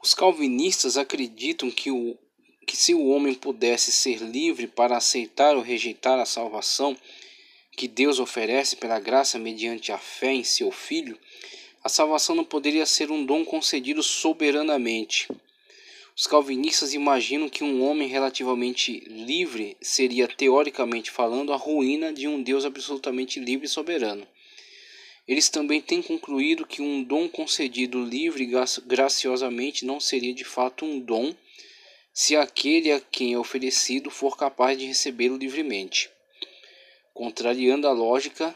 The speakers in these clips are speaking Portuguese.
Os calvinistas acreditam que se o homem pudesse ser livre para aceitar ou rejeitar a salvação que Deus oferece pela graça mediante a fé em seu Filho, a salvação não poderia ser um dom concedido soberanamente. Os calvinistas imaginam que um homem relativamente livre seria, teoricamente falando, a ruína de um Deus absolutamente livre e soberano. Eles também têm concluído que um dom concedido livre e graciosamente não seria de fato um dom se aquele a quem é oferecido for capaz de recebê-lo livremente. Contrariando a lógica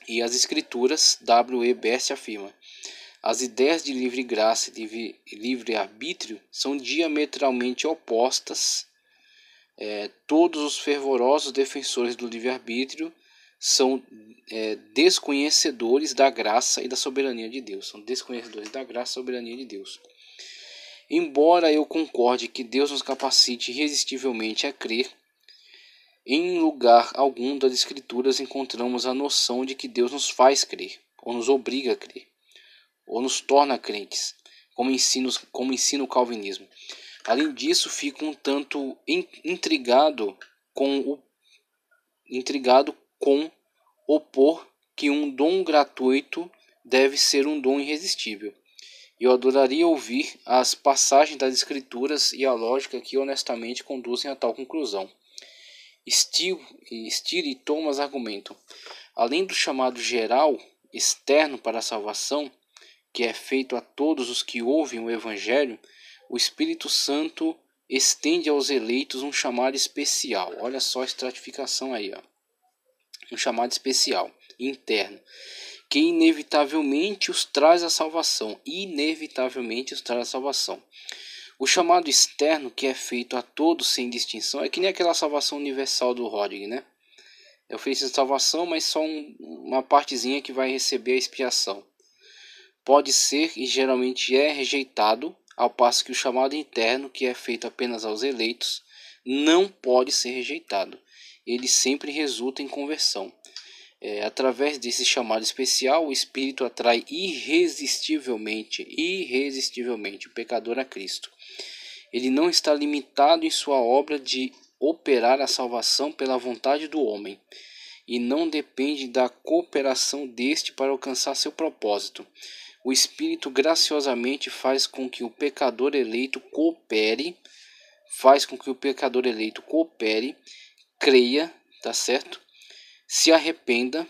e as escrituras, W. E. Best afirma: as ideias de livre graça e livre-arbítrio são diametralmente opostas. Todos os fervorosos defensores do livre-arbítrio são desconhecedores da graça e da soberania de Deus. São desconhecedores da graça e soberania de Deus. Embora eu concorde que Deus nos capacite irresistivelmente a crer, em lugar algum das Escrituras encontramos a noção de que Deus nos faz crer, ou nos obriga a crer, ou nos torna crentes, como ensina o calvinismo. Além disso, fico um tanto intrigado com opor que um dom gratuito deve ser um dom irresistível. Eu adoraria ouvir as passagens das Escrituras e a lógica que honestamente conduzem a tal conclusão. Steele e Thomas argumentam: além do chamado geral externo para a salvação, que é feito a todos os que ouvem o Evangelho, o Espírito Santo estende aos eleitos um chamado especial. Olha só a estratificação aí, ó. Um chamado especial, interno, que inevitavelmente os traz à salvação. Inevitavelmente os traz à salvação. O chamado externo, que é feito a todos sem distinção, é que nem aquela salvação universal do Rodney, né? Eu fiz a salvação, mas só uma partezinha que vai receber a expiação. Pode ser e geralmente é rejeitado, ao passo que o chamado interno, que é feito apenas aos eleitos, não pode ser rejeitado. Ele sempre resulta em conversão. Através desse chamado especial, o Espírito atrai irresistivelmente o pecador a Cristo. Ele não está limitado em sua obra de operar a salvação pela vontade do homem, e não depende da cooperação deste para alcançar seu propósito. O Espírito graciosamente faz com que o pecador eleito coopere, creia, tá certo? Se arrependa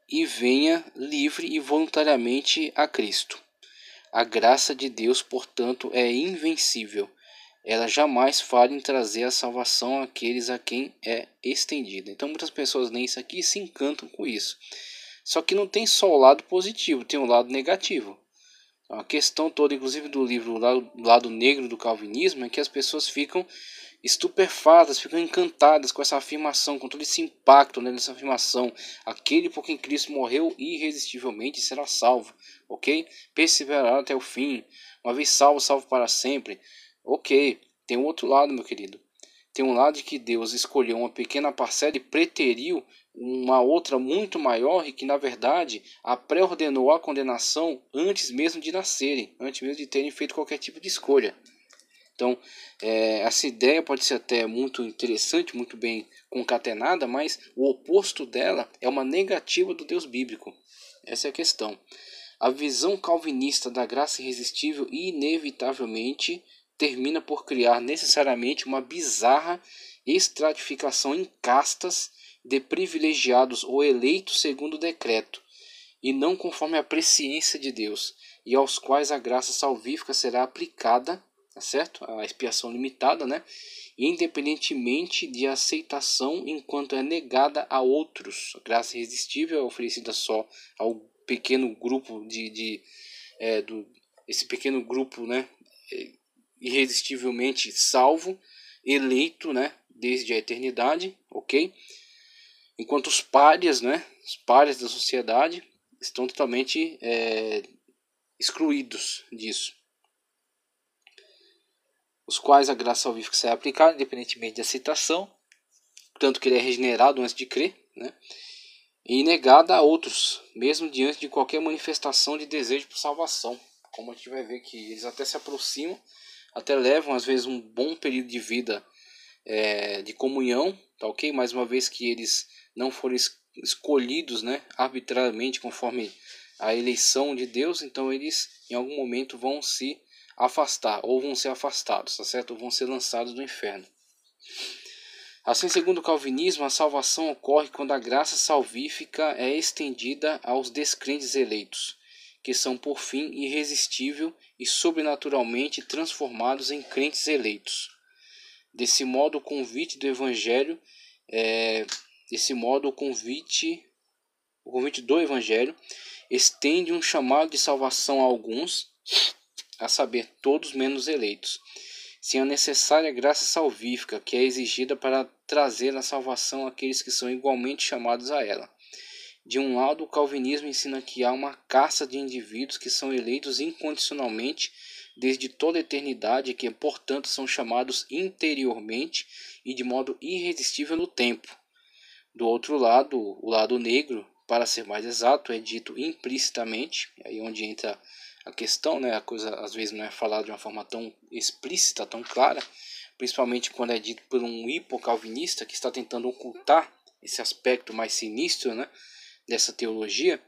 e venha livre e voluntariamente a Cristo. A graça de Deus, portanto, é invencível. Ela jamais falha em trazer a salvação àqueles a quem é estendida. Então muitas pessoas leem isso aqui e se encantam com isso. Só que não tem só o lado positivo, tem o lado negativo. A questão toda, inclusive do livro O Lado Negro do Calvinismo, é que as pessoas ficam estupefatas, ficam encantadas com essa afirmação, com todo esse impacto, né, nessa afirmação. Aquele por quem Cristo morreu irresistivelmente será salvo, ok? Perseverar até o fim, uma vez salvo, salvo para sempre. Ok, tem um outro lado, meu querido. Tem um lado de que Deus escolheu uma pequena parcela e preteriu uma outra muito maior e que, na verdade, a pré-ordenou a condenação antes mesmo de nascerem, antes mesmo de terem feito qualquer tipo de escolha. Então, essa ideia pode ser até muito interessante, muito bem concatenada, mas o oposto dela é uma negativa do Deus bíblico. Essa é a questão. A visão calvinista da graça irresistível inevitavelmente termina por criar necessariamente uma bizarra estratificação em castas de privilegiados ou eleitos segundo o decreto, e não conforme a presciência de Deus, e aos quais a graça salvífica será aplicada, tá certo? A expiação limitada, né? Independentemente de aceitação enquanto é negada a outros. A graça irresistível é oferecida só ao pequeno grupo esse pequeno grupo, né? Irresistivelmente salvo, eleito, né? Desde a eternidade, ok? Enquanto os párias, né? Os párias da sociedade estão totalmente excluídos disso. Os quais a graça salvífica será aplicada independentemente de aceitação, tanto que ele é regenerado antes de crer, né? E negada a outros, mesmo diante de qualquer manifestação de desejo por salvação. como a gente vai ver que eles até se aproximam, até levam às vezes um bom período de vida de comunhão, tá ok? Mais uma vez que eles não foram escolhidos, né, arbitrariamente conforme a eleição de Deus, então eles em algum momento vão se afastar, ou vão ser afastados, tá certo? Ou vão ser lançados do inferno. Assim, segundo o calvinismo, a salvação ocorre quando a graça salvífica é estendida aos descrentes eleitos, que são por fim irresistível e sobrenaturalmente transformados em crentes eleitos. Desse modo, o convite do Evangelho, o convite do Evangelho estende um chamado de salvação a alguns, a saber, todos menos eleitos, sem a necessária graça salvífica que é exigida para trazer a salvação àqueles que são igualmente chamados a ela. De um lado, o calvinismo ensina que há uma casta de indivíduos que são eleitos incondicionalmente desde toda a eternidade e que, portanto, são chamados interiormente e de modo irresistível no tempo. Do outro lado, o lado negro, para ser mais exato, é dito implicitamente, aí onde entra a questão, né? A coisa às vezes não é falada de uma forma tão explícita, tão clara, principalmente quando é dito por um hipocalvinista que está tentando ocultar esse aspecto mais sinistro, né, dessa teologia.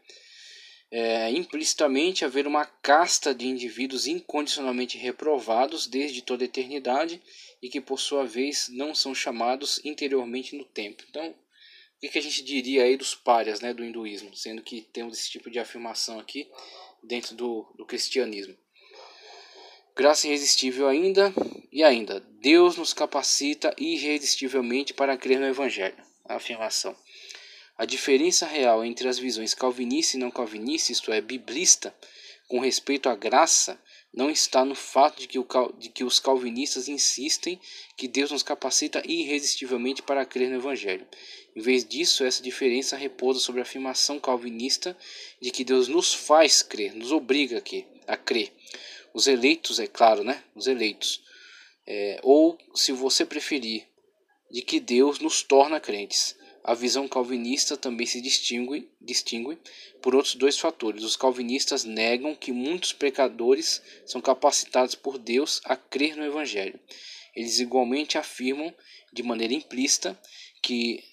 Implicitamente haver uma casta de indivíduos incondicionalmente reprovados desde toda a eternidade e que por sua vez não são chamados interiormente no tempo. Então, o que a gente diria aí dos párias, né, do hinduísmo, sendo que temos esse tipo de afirmação aqui dentro do cristianismo? Graça irresistível ainda, Deus nos capacita irresistivelmente para crer no Evangelho. A afirmação. A diferença real entre as visões calvinista e não calvinista, isto é, biblista, com respeito à graça, não está no fato de que os calvinistas insistem que Deus nos capacita irresistivelmente para crer no Evangelho. Em vez disso, essa diferença repousa sobre a afirmação calvinista de que Deus nos faz crer, nos obriga a crer. Os eleitos, é claro, né? Os eleitos. Ou, se você preferir, de que Deus nos torna crentes. A visão calvinista também se distingue por outros dois fatores. Os calvinistas negam que muitos pecadores são capacitados por Deus a crer no Evangelho. Eles igualmente afirmam, de maneira implícita, que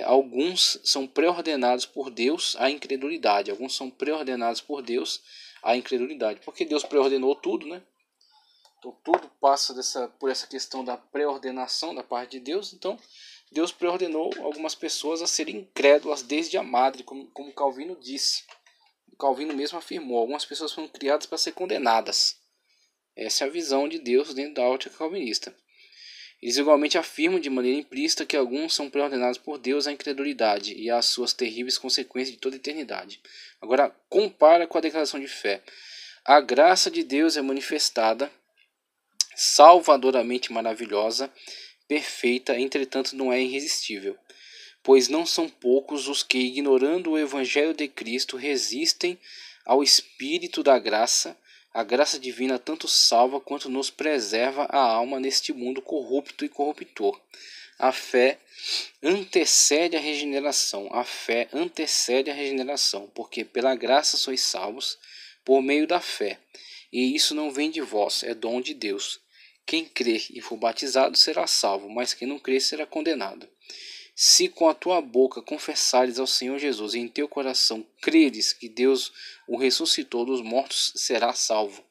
alguns são pré-ordenados por Deus à incredulidade. Alguns são pré-ordenados por Deus à incredulidade. Porque Deus pré-ordenou tudo, né? Então tudo passa por essa questão da pré-ordenação da parte de Deus. Então Deus pré-ordenou algumas pessoas a serem incrédulas desde a madre, como Calvino disse. Calvino mesmo afirmou, algumas pessoas foram criadas para ser condenadas. Essa é a visão de Deus dentro da ótica calvinista. Eles igualmente afirmam de maneira implícita que alguns são pré-ordenados por Deus à incredulidade e às suas terríveis consequências de toda a eternidade. Agora, compara com a declaração de fé. A graça de Deus é manifestada, salvadoramente maravilhosa, perfeita, entretanto não é irresistível, pois não são poucos os que, ignorando o Evangelho de Cristo, resistem ao Espírito da graça. A graça divina tanto salva quanto nos preserva a alma neste mundo corrupto e corruptor. A fé antecede a regeneração. A fé antecede a regeneração, porque pela graça sois salvos, por meio da fé. E isso não vem de vós, é dom de Deus. Quem crer e for batizado será salvo, mas quem não crer será condenado. Se com a tua boca confessares ao Senhor Jesus e em teu coração creres que Deus o ressuscitou dos mortos, será salvo.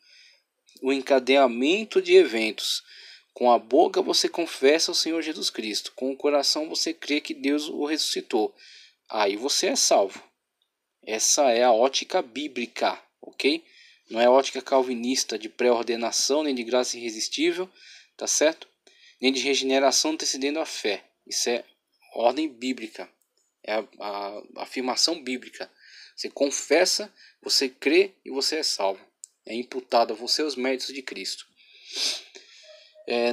O encadeamento de eventos. Com a boca você confessa ao Senhor Jesus Cristo, com o coração você crê que Deus o ressuscitou. Aí você é salvo. Essa é a ótica bíblica, ok? Não é a ótica calvinista de pré-ordenação, nem de graça irresistível, tá certo? Nem de regeneração antecedendo a fé. Isso é ordem bíblica, é a afirmação bíblica. Você confessa, você crê e você é salvo. É imputado a você os méritos de Cristo.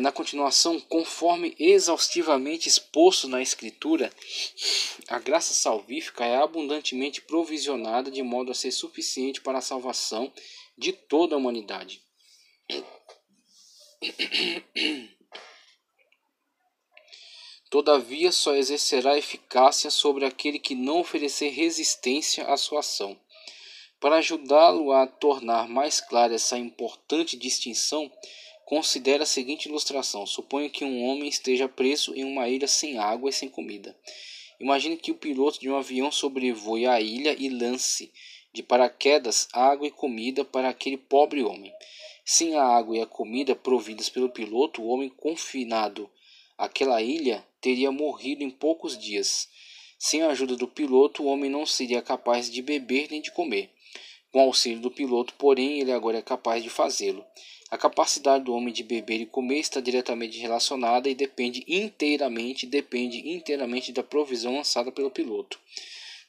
Na continuação, conforme exaustivamente exposto na Escritura, a graça salvífica é abundantemente provisionada de modo a ser suficiente para a salvação de toda a humanidade. Todavia, só exercerá eficácia sobre aquele que não oferecer resistência à sua ação. Para ajudá-lo a tornar mais clara essa importante distinção, considere a seguinte ilustração. Suponha que um homem esteja preso em uma ilha sem água e sem comida. Imagine que o piloto de um avião sobrevoe a ilha e lance de paraquedas água e comida para aquele pobre homem. Sem a água e a comida providas pelo piloto, o homem confinado àquela ilha teria morrido em poucos dias. Sem a ajuda do piloto, o homem não seria capaz de beber nem de comer. Com o auxílio do piloto, porém, ele agora é capaz de fazê-lo. A capacidade do homem de beber e comer está diretamente relacionada e depende inteiramente da provisão lançada pelo piloto.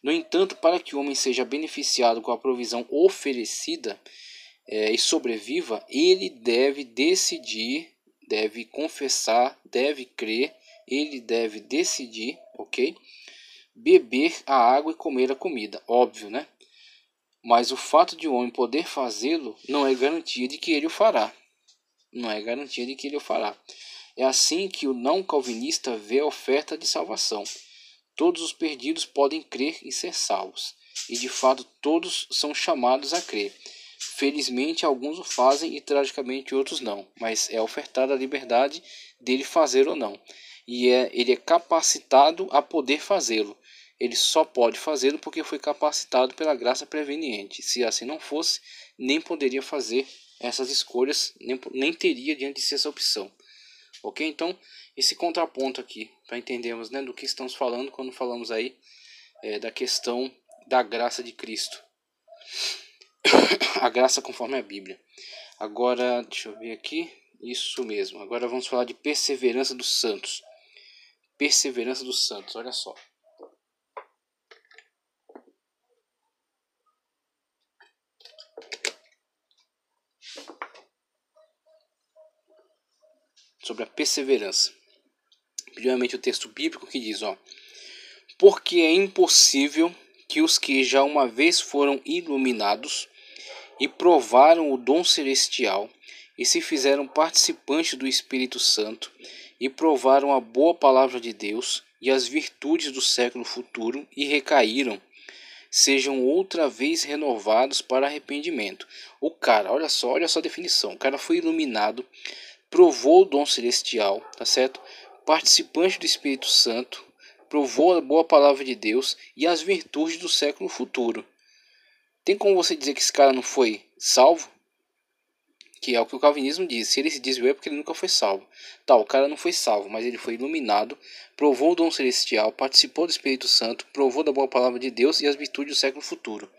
No entanto, para que o homem seja beneficiado com a provisão oferecida e sobreviva, ele deve decidir, deve confessar, deve crer, ele deve decidir, ok? Beber a água e comer a comida, óbvio, né? Mas o fato de o homem poder fazê-lo não é garantia de que ele o fará. Não é garantia de que ele o fará. É assim que o não calvinista vê a oferta de salvação. Todos os perdidos podem crer e ser salvos. E de fato todos são chamados a crer. Felizmente alguns o fazem e tragicamente outros não. Mas é ofertada a liberdade dele fazer ou não. E ele é capacitado a poder fazê-lo. Ele só pode fazê-lo porque foi capacitado pela graça preveniente. Se assim não fosse, nem poderia fazer essas escolhas, nem teria diante de si essa opção. Ok? Então, esse contraponto aqui, para entendermos, né, do que estamos falando quando falamos aí da questão da graça de Cristo. A graça conforme a Bíblia. Agora, deixa eu ver aqui. Isso mesmo. Agora vamos falar de perseverança dos santos. Perseverança dos santos, olha só. Sobre a perseverança. Primeiramente o texto bíblico que diz, porque é impossível que os que já uma vez foram iluminados e provaram o dom celestial e se fizeram participantes do Espírito Santo e provaram a boa palavra de Deus e as virtudes do século futuro e recaíram, sejam outra vez renovados para arrependimento. O cara, olha só a definição, o cara foi iluminado, provou o dom celestial, tá certo? Participante do Espírito Santo, provou a boa palavra de Deus e as virtudes do século futuro. Tem como você dizer que esse cara não foi salvo? Que é o que o calvinismo diz. Se ele se desviou é porque ele nunca foi salvo. Tá, o cara não foi salvo, mas ele foi iluminado, provou o dom celestial, participou do Espírito Santo, provou da boa palavra de Deus e as virtudes do século futuro.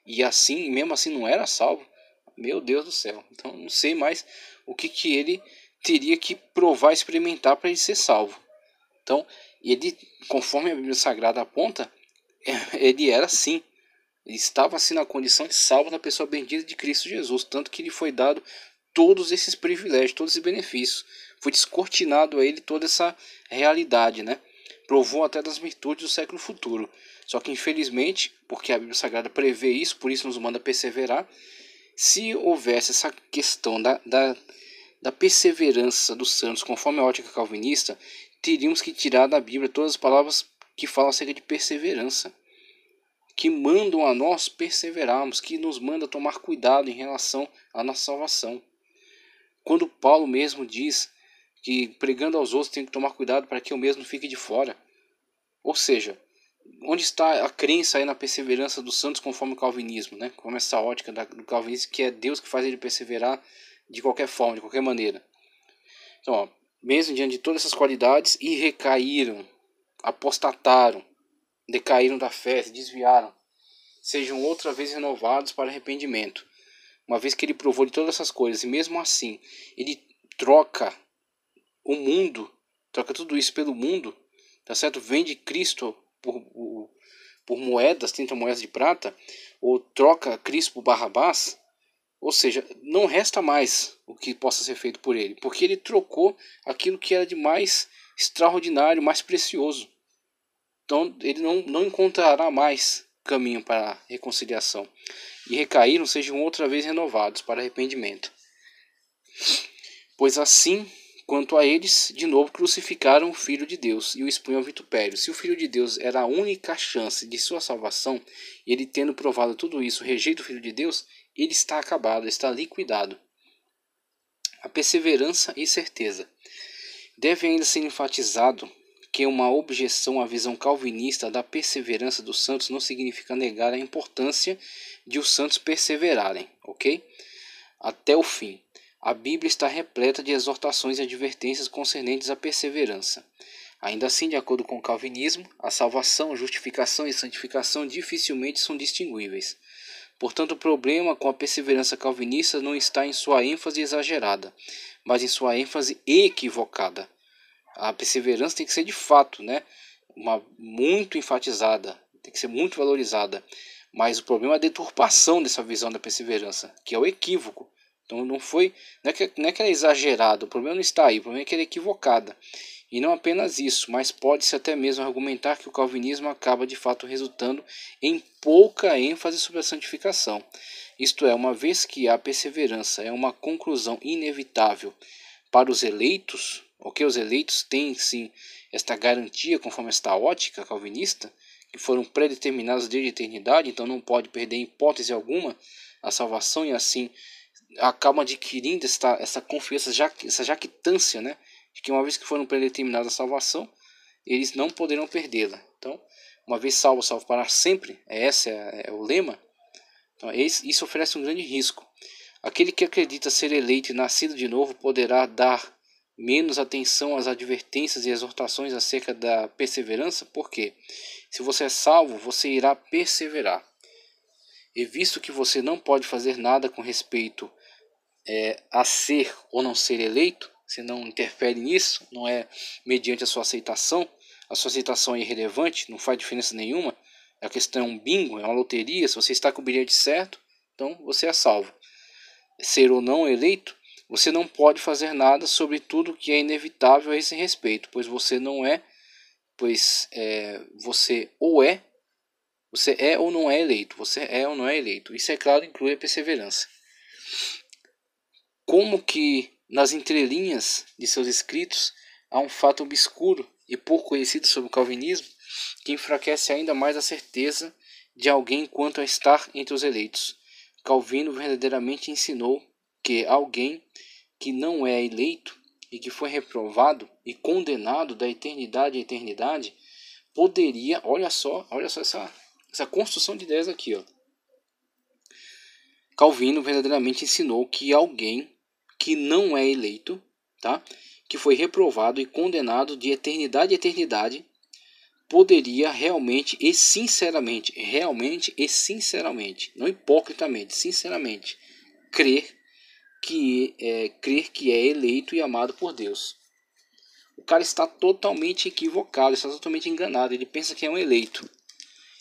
E assim, mesmo assim não era salvo? Meu Deus do céu. Então não sei mais o que ele teria que provar, experimentar para ele ser salvo. Então, ele, conforme a Bíblia Sagrada aponta, ele era assim. Ele estava assim na condição de salvo na pessoa bendita de Cristo Jesus. Tanto que lhe foi dado todos esses privilégios, todos esses benefícios. Foi descortinado a ele toda essa realidade, né? Provou até das virtudes do século futuro. Só que infelizmente, porque a Bíblia Sagrada prevê isso, por isso nos manda perseverar, se houvesse essa questão da perseverança dos santos conforme a ótica calvinista, teríamos que tirar da Bíblia todas as palavras que falam acerca de perseverança, que mandam a nós perseverarmos, que nos manda tomar cuidado em relação à nossa salvação. Quando Paulo mesmo diz que pregando aos outros tem que tomar cuidado para que eu mesmo fique de fora. Ou seja, onde está a crença aí na perseverança dos santos conforme o calvinismo, né? Como essa ótica do calvinismo, que é Deus que faz ele perseverar de qualquer forma, de qualquer maneira. Então, mesmo diante de todas essas qualidades, e recaíram, apostataram, decaíram da fé, se desviaram, sejam outra vez renovados para arrependimento. Uma vez que ele provou de todas essas coisas, e mesmo assim, ele troca o mundo, troca tudo isso pelo mundo, tá certo? Vende Cristo por moedas, 30 moedas de prata, ou troca Cristo por Barrabás, ou seja, não resta mais o que possa ser feito por ele, porque ele trocou aquilo que era de mais extraordinário, mais precioso. Então ele não encontrará mais caminho para a reconciliação. E recaíram, sejam outra vez renovados para arrependimento. Pois assim Quanto a eles, de novo crucificaram o Filho de Deus e o expunham ao vitupério. Se o Filho de Deus era a única chance de sua salvação, ele tendo provado tudo isso, rejeita o Filho de Deus, ele está acabado, está liquidado. A perseverança e certeza. Deve ainda ser enfatizado que uma objeção à visão calvinista da perseverança dos santos não significa negar a importância de os santos perseverarem, ok? Até o fim. A Bíblia está repleta de exortações e advertências concernentes à perseverança. Ainda assim, de acordo com o calvinismo, a salvação, justificação e santificação dificilmente são distinguíveis. Portanto, o problema com a perseverança calvinista não está em sua ênfase exagerada, mas em sua ênfase equivocada. A perseverança tem que ser de fato, muito enfatizada, tem que ser muito valorizada. Mas o problema é a deturpação dessa visão da perseverança, que é o equívoco. Então não é que ela é exagerada, o problema não está aí, o problema é que ela é equivocada. E não apenas isso, mas pode-se até mesmo argumentar que o calvinismo acaba de fato resultando em pouca ênfase sobre a santificação. Isto é, uma vez que a perseverança é uma conclusão inevitável para os eleitos, os eleitos têm sim esta garantia conforme esta ótica calvinista, que foram predeterminados desde a eternidade, então não pode perder em hipótese alguma a salvação e assim acabam adquirindo essa confiança, essa jactância, de que uma vez que foram predeterminados a salvação, eles não poderão perdê-la. Então, uma vez salvo, salvo para sempre, esse é o lema. Então, isso oferece um grande risco. Aquele que acredita ser eleito e nascido de novo poderá dar menos atenção às advertências e exortações acerca da perseverança, porque se você é salvo, você irá perseverar. E visto que você não pode fazer nada com respeito a ser ou não ser eleito, você não interfere nisso, não é mediante a sua aceitação é irrelevante, não faz diferença nenhuma, a questão é um bingo, é uma loteria, se você está com o bilhete certo, então você é salvo. Ser ou não eleito, você não pode fazer nada sobre tudo que é inevitável a esse respeito, pois você não é, você é ou não é eleito, você é ou não é eleito. Isso, é claro, inclui a perseverança. Como que nas entrelinhas de seus escritos há um fato obscuro e pouco conhecido sobre o calvinismo que enfraquece ainda mais a certeza de alguém quanto a estar entre os eleitos. Calvino verdadeiramente ensinou que alguém que não é eleito e que foi reprovado e condenado da eternidade à eternidade poderia, olha só essa construção de ideias aqui, ó. Calvino verdadeiramente ensinou que alguém que não é eleito, que foi reprovado e condenado de eternidade a eternidade, poderia realmente e sinceramente, não hipocritamente, sinceramente, crer que é eleito e amado por Deus. O cara está totalmente equivocado, está totalmente enganado, ele pensa que é um eleito.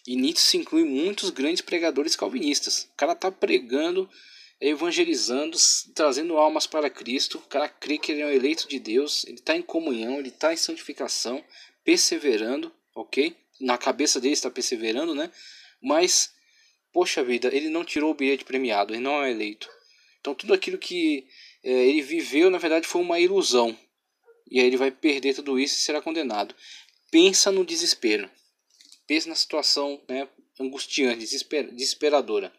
E nisso se inclui muitos grandes pregadores calvinistas. O cara está pregando, evangelizando, trazendo almas para Cristo. O cara crê que ele é um eleito de Deus, ele está em comunhão, ele está em santificação, perseverando, ok? Na cabeça dele está perseverando, Mas, poxa vida, ele não tirou o bilhete premiado, ele não é eleito. Então tudo aquilo que ele viveu, na verdade, foi uma ilusão. E aí ele vai perder tudo isso e será condenado. Pensa no desespero. Pensa na situação angustiante, desesperadora.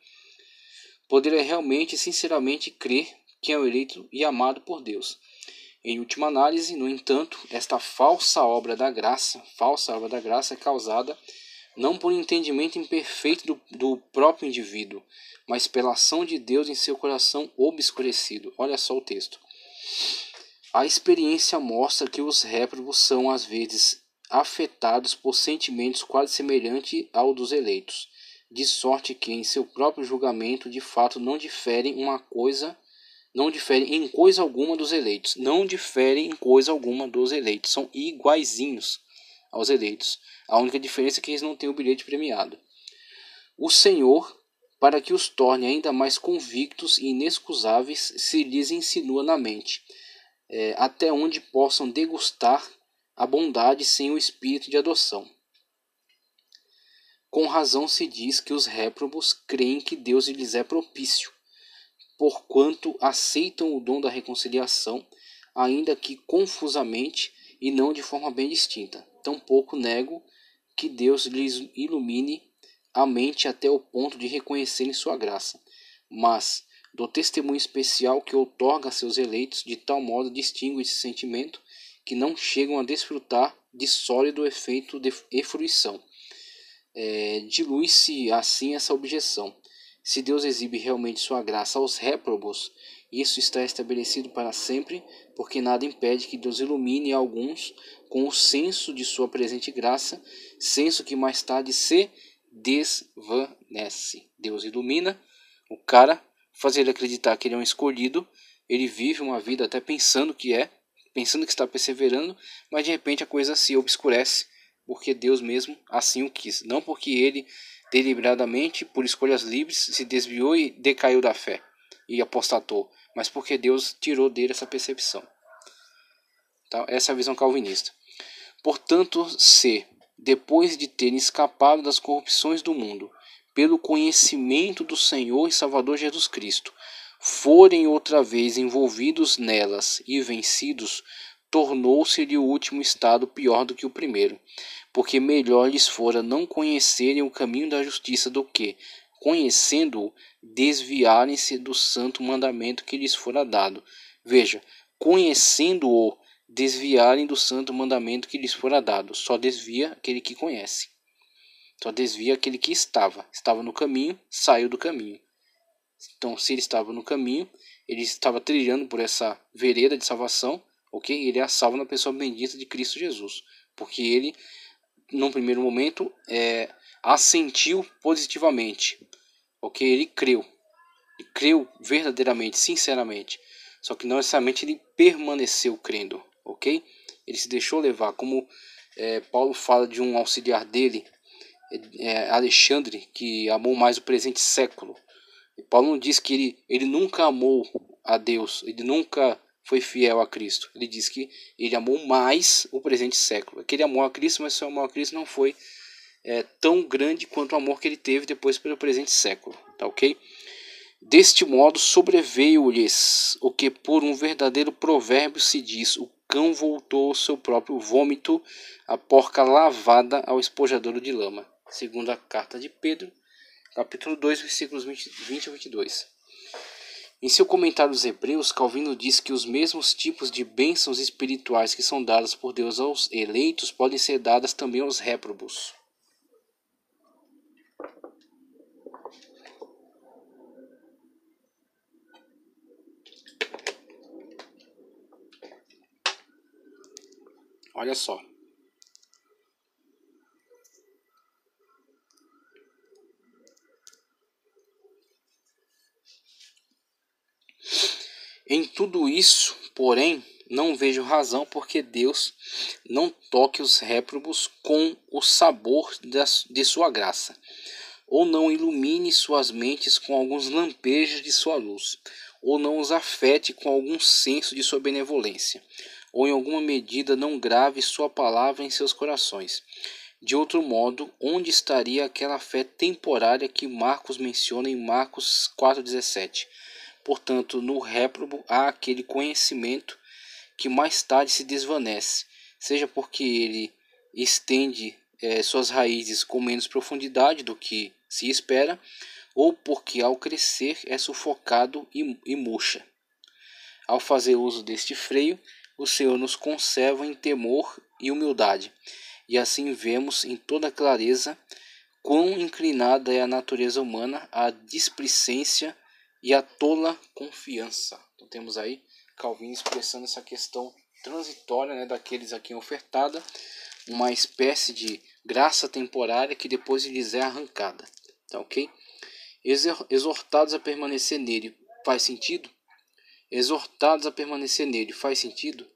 Poderia realmente, sinceramente, crer que é o eleito e amado por Deus. Em última análise, no entanto, esta falsa obra da graça é causada não por entendimento imperfeito do próprio indivíduo, mas pela ação de Deus em seu coração obscurecido. Olha só o texto. A experiência mostra que os réprobos são, às vezes, afetados por sentimentos quase semelhantes ao dos eleitos, de sorte que em seu próprio julgamento de fato não diferem em coisa alguma dos eleitos, são iguaizinhos aos eleitos. A única diferença é que eles não têm o bilhete premiado. O Senhor, para que os torne ainda mais convictos e inexcusáveis, se lhes insinua na mente, até onde possam degustar a bondade sem o espírito de adoção. Com razão se diz que os réprobos creem que Deus lhes é propício, porquanto aceitam o dom da reconciliação, ainda que confusamente e não de forma bem distinta. Tampouco nego que Deus lhes ilumine a mente até o ponto de reconhecerem sua graça, mas do testemunho especial que outorga a seus eleitos, de tal modo distingue esse sentimento que não chegam a desfrutar de sólido efeito e fruição. Dilui-se assim essa objeção. Se Deus exibe realmente sua graça aos réprobos, isso está estabelecido para sempre, porque nada impede que Deus ilumine alguns com o senso de sua presente graça, senso que mais tarde se desvanece. Deus ilumina o cara, faz ele acreditar que ele é um escolhido, ele vive uma vida até pensando que está perseverando, mas de repente a coisa se obscurece, porque Deus mesmo assim o quis, não porque ele deliberadamente, por escolhas livres, se desviou e decaiu da fé e apostatou, mas porque Deus tirou dele essa percepção. Então, essa é a visão calvinista. Portanto, se, depois de terem escapado das corrupções do mundo, pelo conhecimento do Senhor e Salvador Jesus Cristo, forem outra vez envolvidos nelas e vencidos, tornou-se-lhe o último estado pior do que o primeiro, porque melhor lhes fora não conhecerem o caminho da justiça do que, conhecendo-o, desviarem-se do santo mandamento que lhes fora dado. Veja, conhecendo-o, desviarem do santo mandamento que lhes fora dado. Só desvia aquele que conhece. Só desvia aquele que estava no caminho, saiu do caminho. Então, se ele estava no caminho, ele estava trilhando por essa vereda de salvação, ok? Ele é salvo na pessoa bendita de Cristo Jesus, porque ele, num primeiro momento, assentiu positivamente, ok? Ele creu verdadeiramente, sinceramente, só que não necessariamente ele permaneceu crendo, ok? Ele se deixou levar, como Paulo fala de um auxiliar dele, Alexandre, que amou mais o presente século. E Paulo não diz que ele nunca amou a Deus, ele nunca foi fiel a Cristo. Ele diz que ele amou mais o presente século. Que ele amou a Cristo, mas seu amor a Cristo não foi tão grande quanto o amor que ele teve depois pelo presente século. Tá ok? Deste modo sobreveio-lhes o que por um verdadeiro provérbio se diz: o cão voltou ao seu próprio vômito, a porca lavada ao espojadouro de lama. Segunda carta de Pedro, capítulo 2, versículos 20 a 22. Em seu comentário aos Hebreus, Calvino diz que os mesmos tipos de bênçãos espirituais que são dadas por Deus aos eleitos podem ser dadas também aos réprobos. Olha só. Em tudo isso, porém, não vejo razão porque Deus não toque os réprobos com o sabor de sua graça, ou não ilumine suas mentes com alguns lampejos de sua luz, ou não os afete com algum senso de sua benevolência, ou em alguma medida não grave sua palavra em seus corações. De outro modo, onde estaria aquela fé temporária que Marcos menciona em Marcos 4,17? Portanto, no réprobo há aquele conhecimento que mais tarde se desvanece, seja porque ele estende suas raízes com menos profundidade do que se espera, ou porque ao crescer é sufocado e murcha. Ao fazer uso deste freio, o Senhor nos conserva em temor e humildade, e assim vemos em toda clareza quão inclinada é a natureza humana à displicência e à tola confiança. Então temos aí Calvino expressando essa questão transitória, daqueles a quem ofertada, uma espécie de graça temporária que depois lhes é arrancada. Tá ok? Exortados a permanecer nele, faz sentido? Exortados a permanecer nele, faz sentido?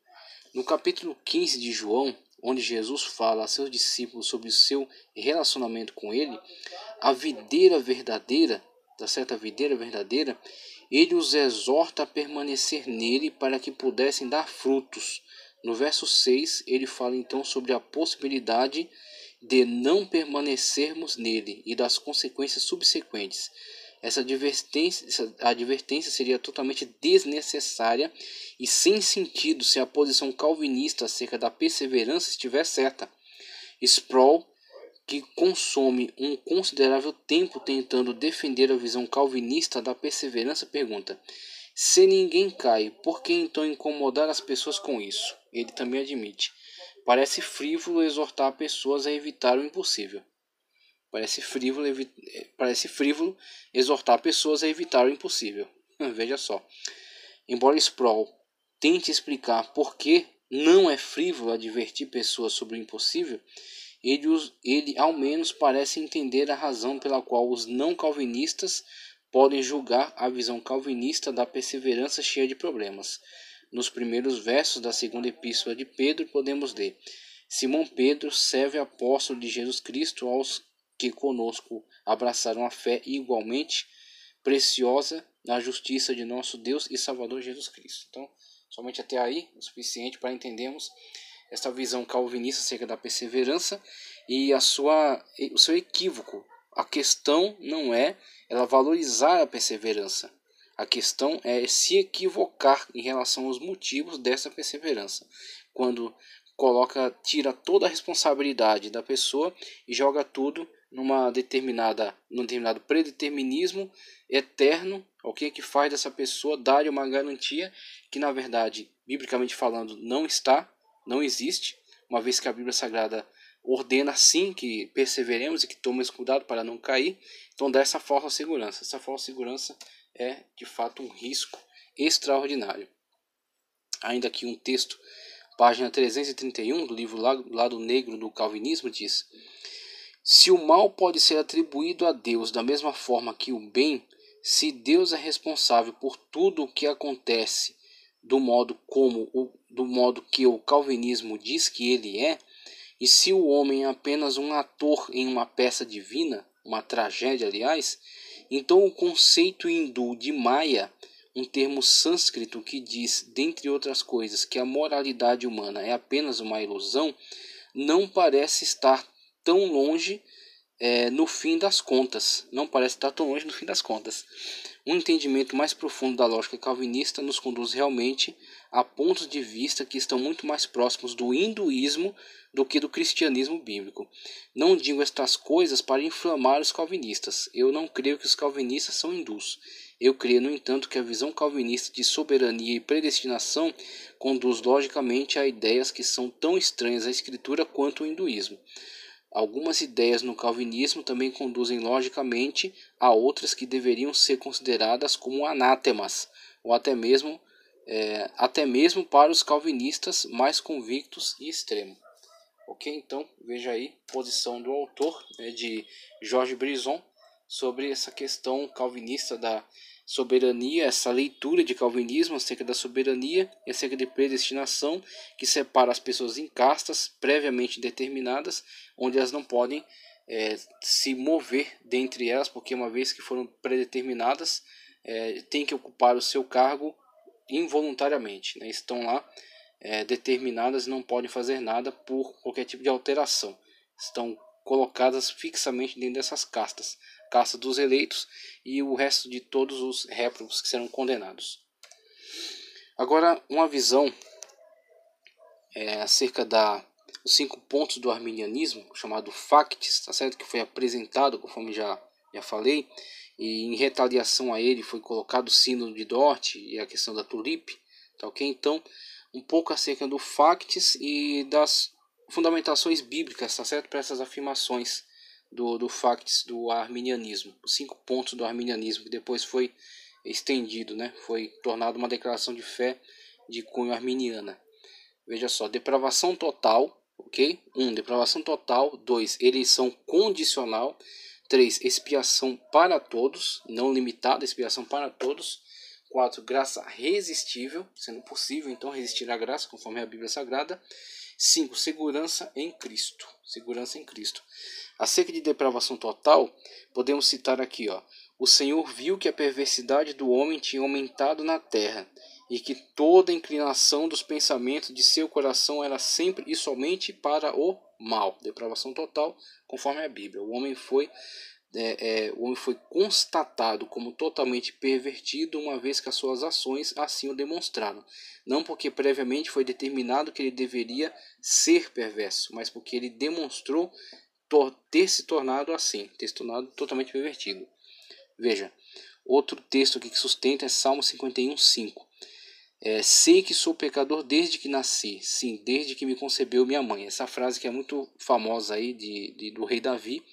No capítulo 15 de João, onde Jesus fala a seus discípulos sobre o seu relacionamento com ele, a videira verdadeira, da certa videira verdadeira, ele os exorta a permanecer nele para que pudessem dar frutos. No verso 6, ele fala então sobre a possibilidade de não permanecermos nele e das consequências subsequentes. Essa advertência seria totalmente desnecessária e sem sentido se a posição calvinista acerca da perseverança estiver certa. Sproul, que consome um considerável tempo tentando defender a visão calvinista da perseverança, pergunta: se ninguém cai, por que então incomodar as pessoas com isso? Ele também admite: parece frívolo exortar pessoas a evitar o impossível. Parece frívolo exortar pessoas a evitar o impossível. Veja só. Embora Sproul tente explicar por que não é frívolo advertir pessoas sobre o impossível, ele ao menos parece entender a razão pela qual os não calvinistas podem julgar a visão calvinista da perseverança cheia de problemas. Nos primeiros versos da segunda epístola de Pedro podemos ler: Simão Pedro, servo e apóstolo de Jesus Cristo, aos que conosco abraçaram a fé igualmente preciosa na justiça de nosso Deus e Salvador Jesus Cristo. Então, somente até aí o suficiente para entendermos essa visão calvinista acerca da perseverança e o seu equívoco. A questão não é ela valorizar a perseverança. A questão é se equivocar em relação aos motivos dessa perseverança. Quando tira toda a responsabilidade da pessoa e joga tudo num determinado predeterminismo eterno, ok? Que faz dessa pessoa dar uma garantia que, na verdade, biblicamente falando, não existe, uma vez que a Bíblia Sagrada ordena sim que perseveremos e que tomemos cuidado para não cair. Então dá essa falsa segurança. Essa falsa segurança é de fato um risco extraordinário. Ainda aqui um texto, página 331 do livro Lado Negro do Calvinismo, diz: se o mal pode ser atribuído a Deus da mesma forma que o bem, se Deus é responsável por tudo o que acontece do modo que o calvinismo diz que ele é, e se o homem é apenas um ator em uma peça divina, uma tragédia aliás, então o conceito hindu de Maya, um termo sânscrito que diz, dentre outras coisas, que a moralidade humana é apenas uma ilusão, não parece estar tão longe no fim das contas. Um entendimento mais profundo da lógica calvinista nos conduz realmente a pontos de vista que estão muito mais próximos do hinduísmo do que do cristianismo bíblico. Não digo estas coisas para inflamar os calvinistas. Eu não creio que os calvinistas são hindus. Eu creio, no entanto, que a visão calvinista de soberania e predestinação conduz logicamente a ideias que são tão estranhas à Escritura quanto o hinduísmo. Algumas ideias no calvinismo também conduzem logicamente a outras que deveriam ser consideradas como anátemas, ou até mesmo para os calvinistas mais convictos e extremos. Ok? Então, veja aí a posição do autor, de George Brisson, sobre essa questão calvinista da soberania, essa leitura de calvinismo acerca da soberania e acerca de predestinação, que separa as pessoas em castas previamente determinadas, onde elas não podem se mover dentre elas, porque uma vez que foram predeterminadas, têm que ocupar o seu cargo involuntariamente, né? Estão lá determinadas e não podem fazer nada por qualquer tipo de alteração. Estão colocadas fixamente dentro dessas castas, casta dos eleitos e o resto de todos os réprobos que serão condenados. Agora, uma visão acerca dos 5 pontos do arminianismo, chamado Facts, tá certo? Que foi apresentado, conforme já falei, e em retaliação a ele foi colocado o sínodo de Dort e a questão da tulipe, tá ok? Então, um pouco acerca do Facts e das fundamentações bíblicas, tá certo? Para essas afirmações do Facts do arminianismo, os 5 pontos do arminianismo, que depois foi estendido, né? Foi tornado uma declaração de fé de cunho arminiana. Veja só: depravação total, ok? 1. Depravação total. 2. Eleição condicional. 3. Expiação para todos, não limitada, expiação para todos. 4. Graça resistível, sendo possível então resistir à graça, conforme a Bíblia Sagrada. 5. Segurança em Cristo. Segurança em Cristo. Acerca de depravação total, podemos citar aqui, o Senhor viu que a perversidade do homem tinha aumentado na terra, e que toda inclinação dos pensamentos de seu coração era sempre e somente para o mal. Depravação total, conforme a Bíblia. O homem foi o homem foi constatado como totalmente pervertido, uma vez que as suas ações assim o demonstraram. Não porque previamente foi determinado que ele deveria ser perverso, mas porque ele demonstrou ter se tornado assim, ter se tornado totalmente pervertido. Veja, outro texto aqui que sustenta é Salmo 51:5. Sei que sou pecador desde que nasci, sim, desde que me concebeu minha mãe. Essa frase que é muito famosa aí do rei Davi,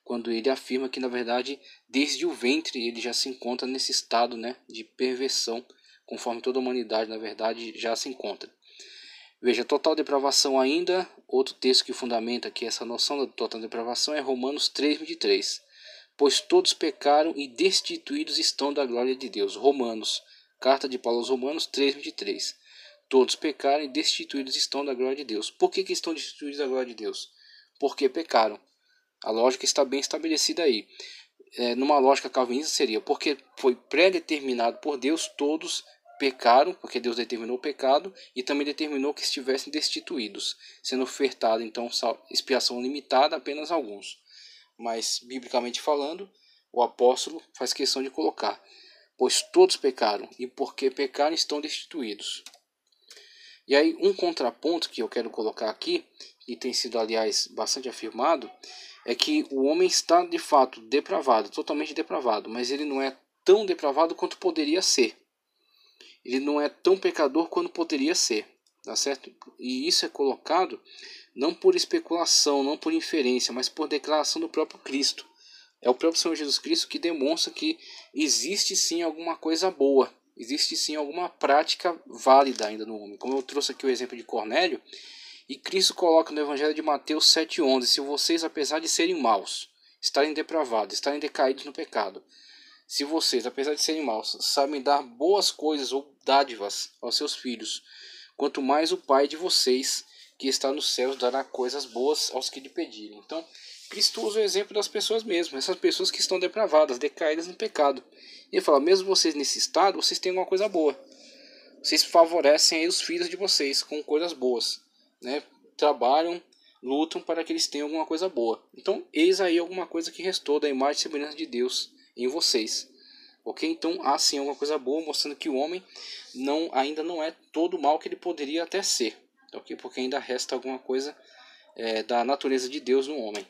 quando ele afirma que, na verdade, desde o ventre ele já se encontra nesse estado, né, de perversão, conforme toda a humanidade, na verdade, já se encontra. Veja, total depravação ainda, outro texto que fundamenta aqui essa noção da total depravação é Romanos 3:23. Pois todos pecaram e destituídos estão da glória de Deus. Romanos, carta de Paulo aos Romanos 3:23. Todos pecaram e destituídos estão da glória de Deus. Por que estão destituídos da glória de Deus? Porque pecaram. A lógica está bem estabelecida aí. Numa lógica calvinista seria porque foi pré-determinado por Deus, todos pecaram, porque Deus determinou o pecado e também determinou que estivessem destituídos, sendo ofertada então expiação limitada a apenas alguns. Mas, biblicamente falando, o apóstolo faz questão de colocar: pois todos pecaram, e porque pecaram estão destituídos. E aí, um contraponto que eu quero colocar aqui, e tem sido, aliás, bastante afirmado, é que o homem está, de fato, depravado, totalmente depravado, mas ele não é tão depravado quanto poderia ser. Ele não é tão pecador quanto poderia ser, tá certo? E isso é colocado não por especulação, não por inferência, mas por declaração do próprio Cristo. É o próprio Senhor Jesus Cristo que demonstra que existe sim alguma coisa boa, existe sim alguma prática válida ainda no homem. Como eu trouxe aqui o exemplo de Cornélio, e Cristo coloca no Evangelho de Mateus 7:11: se vocês, apesar de serem maus, estarem depravados, estarem decaídos no pecado, se vocês, apesar de serem maus, sabem dar boas coisas ou dádivas aos seus filhos, quanto mais o Pai de vocês, que está nos céus, dará coisas boas aos que lhe pedirem. Então, Cristo usa o exemplo das pessoas mesmo, essas pessoas que estão depravadas, decaídas no pecado. E ele fala: mesmo vocês nesse estado, vocês têm alguma coisa boa. Vocês favorecem aí os filhos de vocês com coisas boas, né? Trabalham, lutam para que eles tenham alguma coisa boa. Então, eis aí alguma coisa que restou da imagem e semelhança de Deus em vocês. Ok? Então, há sim alguma coisa boa, mostrando que o homem ainda não é todo o mal que ele poderia até ser. Ok? Porque ainda resta alguma coisa da natureza de Deus no homem.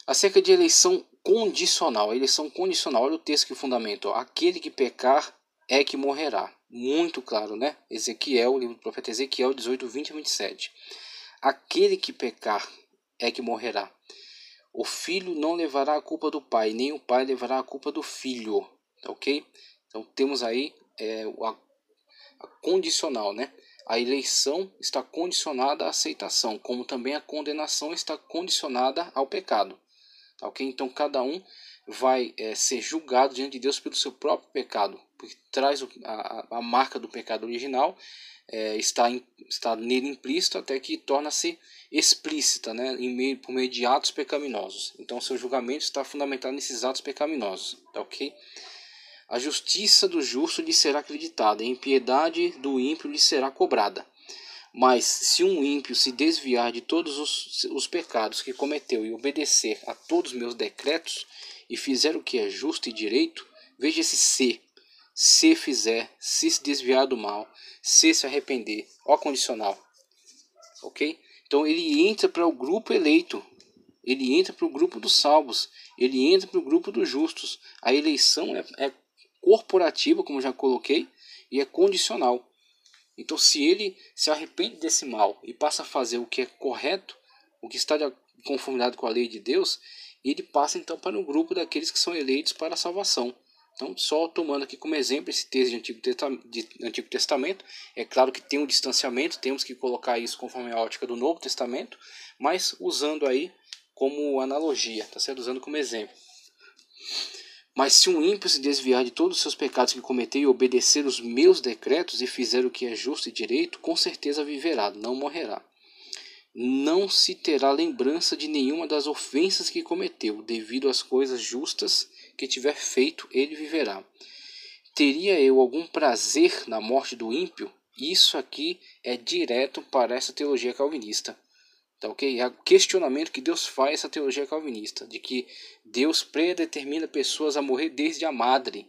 Acerca de eleição condicional. Eleição condicional, olha o texto que fundamenta: aquele que pecar é que morrerá. Muito claro, né? Ezequiel, o livro do profeta Ezequiel 18:20-27. Aquele que pecar é que morrerá. O filho não levará a culpa do pai, nem o pai levará a culpa do filho. Ok? Então temos aí a condicional, né? A eleição está condicionada à aceitação, como também a condenação está condicionada ao pecado. Ok? Então cada um vai ser julgado diante de Deus pelo seu próprio pecado, porque traz a marca do pecado original, está nele implícito até que torna-se explícita, né, por meio de atos pecaminosos. Então seu julgamento está fundamentado nesses atos pecaminosos. Ok? A justiça do justo lhe será acreditada, a impiedade do ímpio lhe será cobrada. Mas se um ímpio se desviar de todos os pecados que cometeu e obedecer a todos os meus decretos, e fizer o que é justo e direito, veja esse se fizer, se desviar do mal, se arrepender, ó condicional. Ok? Então ele entra para o grupo eleito, ele entra para o grupo dos salvos, ele entra para o grupo dos justos. A eleição é corporativa, como já coloquei, e é condicional. Então, se ele se arrepende desse mal e passa a fazer o que é correto, o que está de conformidade com a lei de Deus, ele passa então para o grupo daqueles que são eleitos para a salvação. Então, só tomando aqui como exemplo esse texto de Antigo Testamento, é claro que tem um distanciamento, temos que colocar isso conforme a ótica do Novo Testamento, mas usando aí como analogia, tá certo? Usando como exemplo. Mas se um ímpio se desviar de todos os seus pecados que cometeu e obedecer os meus decretos e fizer o que é justo e direito, com certeza viverá, não morrerá. Não se terá lembrança de nenhuma das ofensas que cometeu, devido às coisas justas que tiver feito, ele viverá. Teria eu algum prazer na morte do ímpio? Isso aqui é direto para essa teologia calvinista. Tá, ok? É o questionamento que Deus faz essa teologia calvinista, de que Deus predetermina pessoas a morrer desde a madre,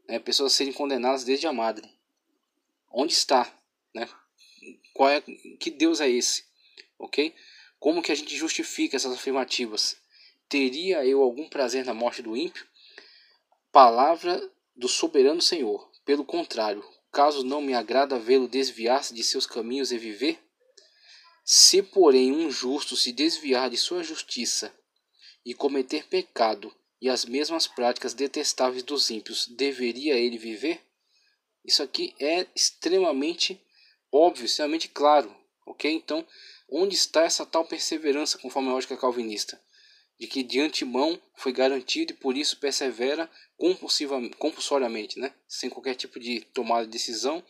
né? Pessoas a serem condenadas desde a madre. Onde está, né? Que Deus é esse? Ok? Como que a gente justifica essas afirmativas? Teria eu algum prazer na morte do ímpio? Palavra do soberano Senhor. Pelo contrário, caso não me agrada vê-lo desviar-se de seus caminhos e viver? Se, porém, um justo se desviar de sua justiça e cometer pecado e as mesmas práticas detestáveis dos ímpios, deveria ele viver? Isso aqui é extremamente óbvio, extremamente claro, ok? Então, onde está essa tal perseverança conforme a lógica calvinista? De que de antemão foi garantido e por isso persevera compulsoriamente, né? Sem qualquer tipo de tomada de decisão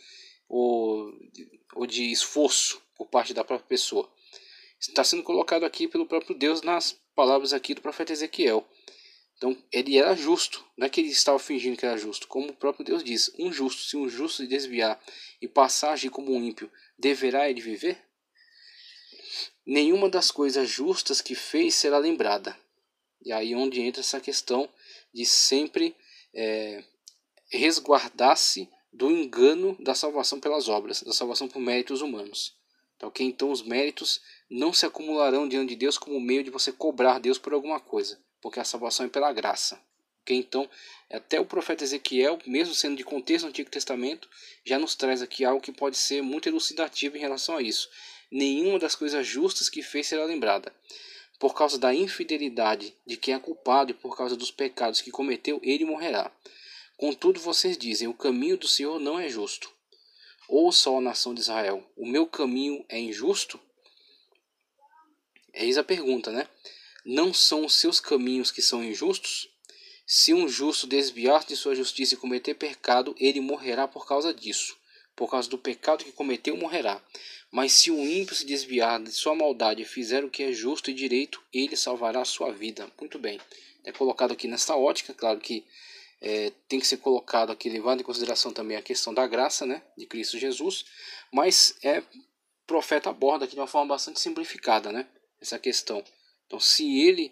ou de esforço por parte da própria pessoa. Está sendo colocado aqui pelo próprio Deus nas palavras aqui do profeta Ezequiel. Então ele era justo, não é que ele estava fingindo que era justo, como o próprio Deus diz, se um justo se desviar e passar a agir como um ímpio, deverá ele viver? Nenhuma das coisas justas que fez será lembrada. E aí onde entra essa questão de sempre resguardar-se do engano da salvação pelas obras, da salvação por méritos humanos. Tá, okay? Então os méritos não se acumularão diante de Deus como meio de você cobrar Deus por alguma coisa, porque a salvação é pela graça. Okay? Então até o profeta Ezequiel, mesmo sendo de contexto do Antigo Testamento, já nos traz aqui algo que pode ser muito elucidativo em relação a isso. Nenhuma das coisas justas que fez será lembrada. Por causa da infidelidade de quem é culpado e por causa dos pecados que cometeu, ele morrerá. Contudo vocês dizem, o caminho do Senhor não é justo. Ouça, ó nação de Israel, o meu caminho é injusto? Eis a pergunta, né? Não são os seus caminhos que são injustos? Se um justo desviar de sua justiça e cometer pecado, ele morrerá por causa disso. Por causa do pecado que cometeu, morrerá. Mas se o ímpio se desviar de sua maldade e fizer o que é justo e direito, ele salvará a sua vida. Muito bem. É colocado aqui nesta ótica, claro que tem que ser colocado aqui, levando em consideração também a questão da graça, né, de Cristo Jesus, mas o profeta aborda aqui de uma forma bastante simplificada, né, essa questão. Então, se ele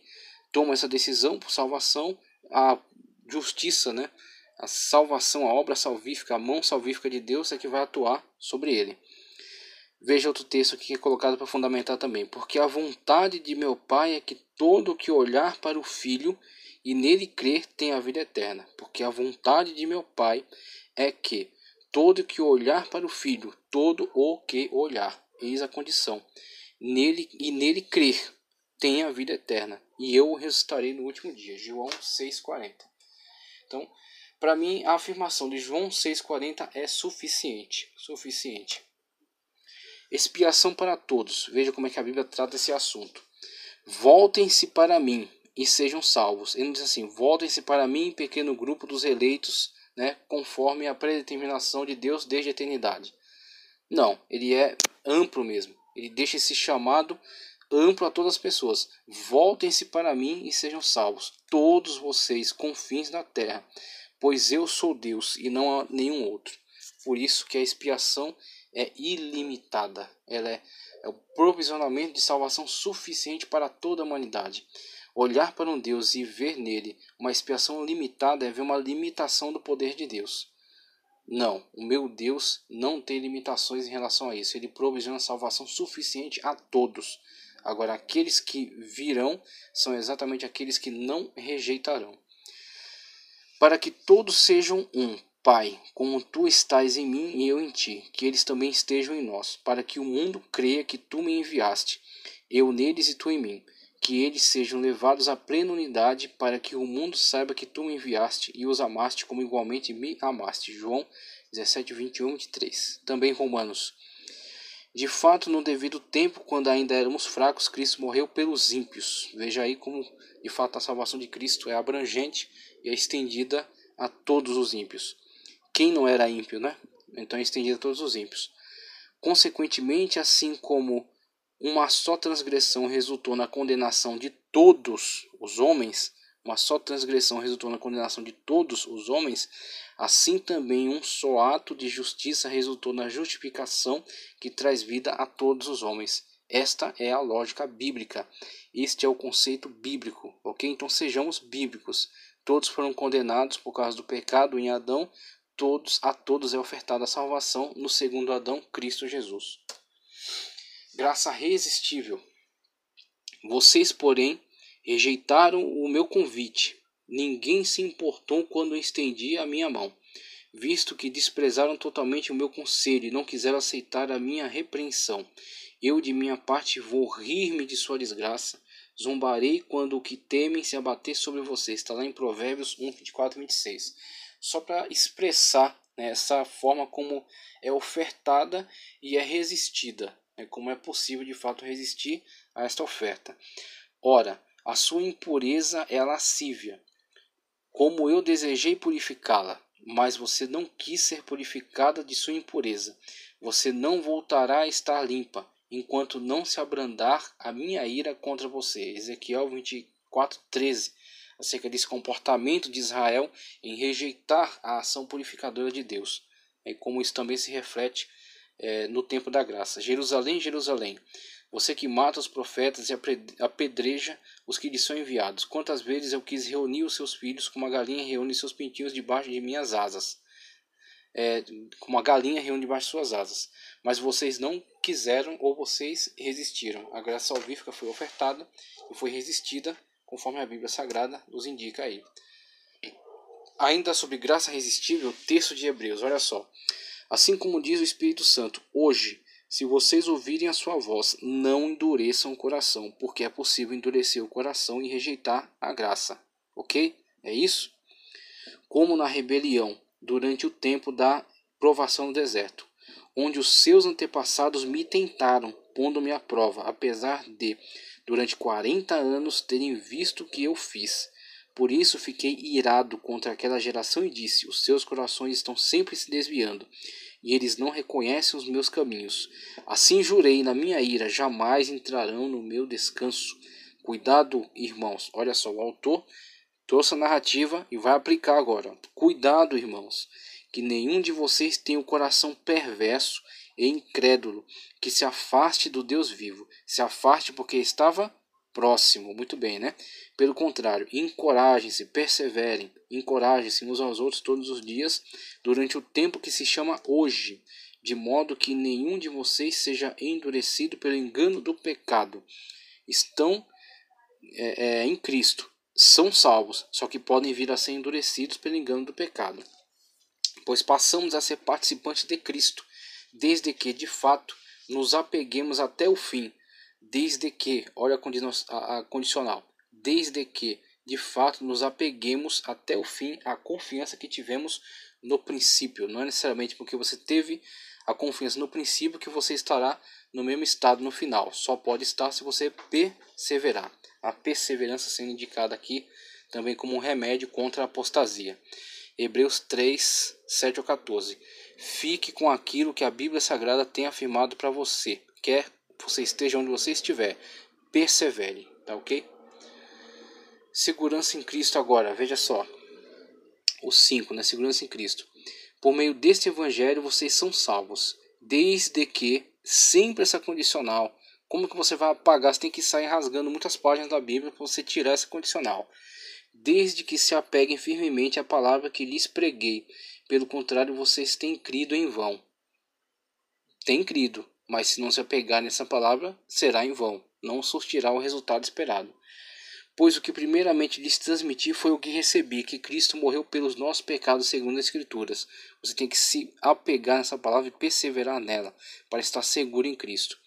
toma essa decisão por salvação, a justiça, né, a salvação, a obra salvífica, a mão salvífica de Deus é que vai atuar sobre ele. Veja outro texto aqui que é colocado para fundamentar também. Porque a vontade de meu Pai é que todo que olhar para o Filho e nele crer tenha a vida eterna. Porque a vontade de meu Pai é que todo que olhar para o Filho, todo o que olhar, eis a condição, nele crer, tenha a vida eterna. E eu o ressuscitarei no último dia. João 6,40. Então, para mim, a afirmação de João 6,40 é suficiente. Expiação para todos. Veja como é que a Bíblia trata esse assunto. Voltem-se para mim e sejam salvos. Ele não diz assim, voltem-se para mim, pequeno grupo dos eleitos, né, conforme a predeterminação de Deus desde a eternidade. Não, ele é amplo mesmo. Ele deixa esse chamado amplo a todas as pessoas. Voltem-se para mim e sejam salvos, todos vocês, confins da terra, pois eu sou Deus e não há nenhum outro. Por isso que a expiação é ilimitada. Ela é o provisionamento de salvação suficiente para toda a humanidade. Olhar para um Deus e ver nele uma expiação limitada é ver uma limitação do poder de Deus. Não, o meu Deus não tem limitações em relação a isso. Ele provisiona salvação suficiente a todos. Agora, aqueles que virão são exatamente aqueles que não rejeitarão. Para que todos sejam um, Pai, como tu estás em mim e eu em ti, que eles também estejam em nós, para que o mundo creia que tu me enviaste, eu neles e tu em mim, que eles sejam levados à plena unidade, para que o mundo saiba que tu me enviaste e os amaste como igualmente me amaste. João 17, 21 e 23. Também Romanos. De fato, no devido tempo, quando ainda éramos fracos, Cristo morreu pelos ímpios. Veja aí como, de fato, a salvação de Cristo é abrangente e é estendida a todos os ímpios. Quem não era ímpio, né? Então é estendida a todos os ímpios. Consequentemente, assim como uma só transgressão resultou na condenação de todos os homens, assim também um só ato de justiça resultou na justificação que traz vida a todos os homens. Esta é a lógica bíblica. Este é o conceito bíblico, ok? Então sejamos bíblicos. Todos foram condenados por causa do pecado em Adão. A todos é ofertada a salvação no segundo Adão, Cristo Jesus. Graça irresistível. Vocês, porém, rejeitaram o meu convite. Ninguém se importou quando eu estendi a minha mão, visto que desprezaram totalmente o meu conselho e não quiseram aceitar a minha repreensão. Eu, de minha parte, vou rir-me de sua desgraça. Zombarei quando o que temem se abater sobre vocês. Está lá em Provérbios 1, 24 e 26. Só para expressar, né, essa forma como é ofertada e é resistida. Né, como é possível de fato resistir a esta oferta. Ora, a sua impureza é lascívia, como eu desejei purificá-la, mas você não quis ser purificada de sua impureza. Você não voltará a estar limpa, enquanto não se abrandar a minha ira contra você. Ezequiel 24:13, acerca desse comportamento de Israel em rejeitar a ação purificadora de Deus. E como isso também se reflete no tempo da graça. Jerusalém, Jerusalém, você que mata os profetas e apedreja os que lhe são enviados. Quantas vezes eu quis reunir os seus filhos como a galinha reúne seus pintinhos debaixo de minhas asas. Como a galinha reúne debaixo de suas asas. Mas vocês não quiseram ou vocês resistiram. A graça salvífica foi ofertada e foi resistida, conforme a Bíblia Sagrada nos indica aí. Ainda sobre graça resistível, texto de Hebreus, olha só. Assim como diz o Espírito Santo, hoje, se vocês ouvirem a sua voz, não endureçam o coração, porque é possível endurecer o coração e rejeitar a graça. Ok? É isso? Como na rebelião, durante o tempo da provação no deserto, onde os seus antepassados me tentaram, pondo-me à prova, apesar de, durante 40 anos, terem visto o que eu fiz. Por isso fiquei irado contra aquela geração e disse, os seus corações estão sempre se desviando, e eles não reconhecem os meus caminhos. Assim jurei na minha ira, jamais entrarão no meu descanso. Cuidado, irmãos. Olha só, o autor trouxe a narrativa e vai aplicar agora. Cuidado, irmãos, que nenhum de vocês tenha o coração perverso e incrédulo, que se afaste do Deus vivo. Se afaste porque estava próximo. Muito bem, né? Pelo contrário, encorajem-se, perseverem, encorajem-se uns aos outros todos os dias, durante o tempo que se chama hoje, de modo que nenhum de vocês seja endurecido pelo engano do pecado. Estão em Cristo, são salvos, só que podem vir a ser endurecidos pelo engano do pecado. Pois passamos a ser participantes de Cristo, desde que, de fato, nos apeguemos até o fim. Desde que, olha a condicional, desde que, de fato, nos apeguemos até o fim à confiança que tivemos no princípio. Não é necessariamente porque você teve a confiança no princípio que você estará no mesmo estado no final. Só pode estar se você perseverar. A perseverança sendo indicada aqui também como um remédio contra a apostasia. Hebreus 3, 7 ao 14. Fique com aquilo que a Bíblia Sagrada tem afirmado para você. Quer você esteja onde você estiver, persevere, tá ok? Segurança em Cristo agora, veja só. O 5, né? Segurança em Cristo. Por meio deste evangelho vocês são salvos, desde que, sempre essa condicional. Como que você vai apagar? Você tem que sair rasgando muitas páginas da Bíblia para você tirar essa condicional. Desde que se apeguem firmemente à palavra que lhes preguei. Pelo contrário, vocês têm crido em vão. Têm crido, mas se não se apegar nessa palavra, será em vão. Não surtirá o resultado esperado. Pois o que primeiramente lhes transmiti foi o que recebi, que Cristo morreu pelos nossos pecados segundo as Escrituras. Você tem que se apegar nessa palavra e perseverar nela, para estar seguro em Cristo.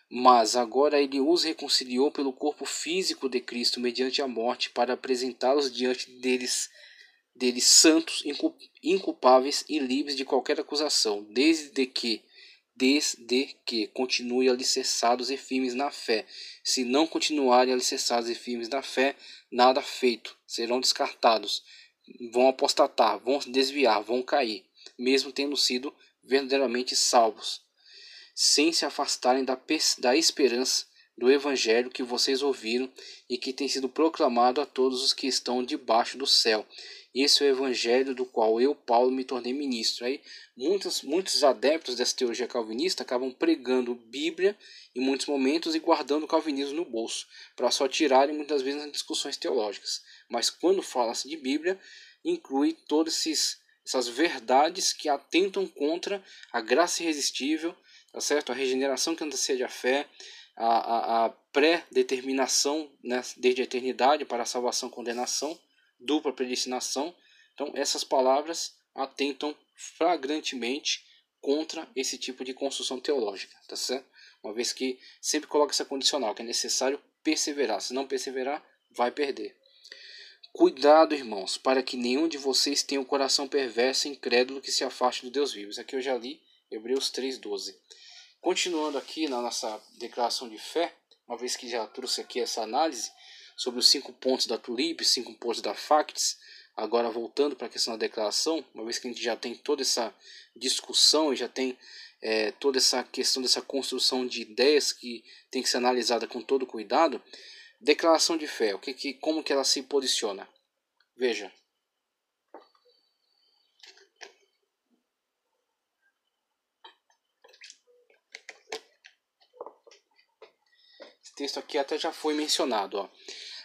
Mas agora ele os reconciliou pelo corpo físico de Cristo mediante a morte, para apresentá-los diante deles santos, inculpáveis e livres de qualquer acusação, desde que continuem alicerçados e firmes na fé. Se não continuarem alicerçados e firmes na fé, nada feito, serão descartados, vão apostatar, vão desviar, vão cair, mesmo tendo sido verdadeiramente salvos, sem se afastarem da esperança do evangelho que vocês ouviram e que tem sido proclamado a todos os que estão debaixo do céu. Esse é o evangelho do qual eu, Paulo, me tornei ministro. Aí muitos adeptos dessa teologia calvinista acabam pregando Bíblia em muitos momentos e guardando o calvinismo no bolso, para só tirarem muitas vezes nas discussões teológicas. Mas quando fala-se de Bíblia, inclui todas essas verdades que atentam contra a graça irresistível, tá certo? A regeneração que antecede a fé, a pré-determinação, né, desde a eternidade para a salvação e condenação, dupla predestinação. Então essas palavras atentam flagrantemente contra esse tipo de construção teológica, tá certo? Uma vez que sempre coloca essa condicional, que é necessário perseverar. Se não perseverar, vai perder. Cuidado, irmãos, para que nenhum de vocês tenha o coração perverso e incrédulo que se afaste do Deus vivo. Isso aqui eu já li, Hebreus 3:12. Continuando aqui na nossa declaração de fé, uma vez que já trouxe aqui essa análise sobre os 5 pontos da Tulip, 5 pontos da Facts, agora voltando para a questão da declaração, uma vez que a gente já tem toda essa discussão e já tem toda essa questão dessa construção de ideias que tem que ser analisada com todo cuidado, declaração de fé, como que ela se posiciona? Veja. Esse texto aqui até já foi mencionado. Ó.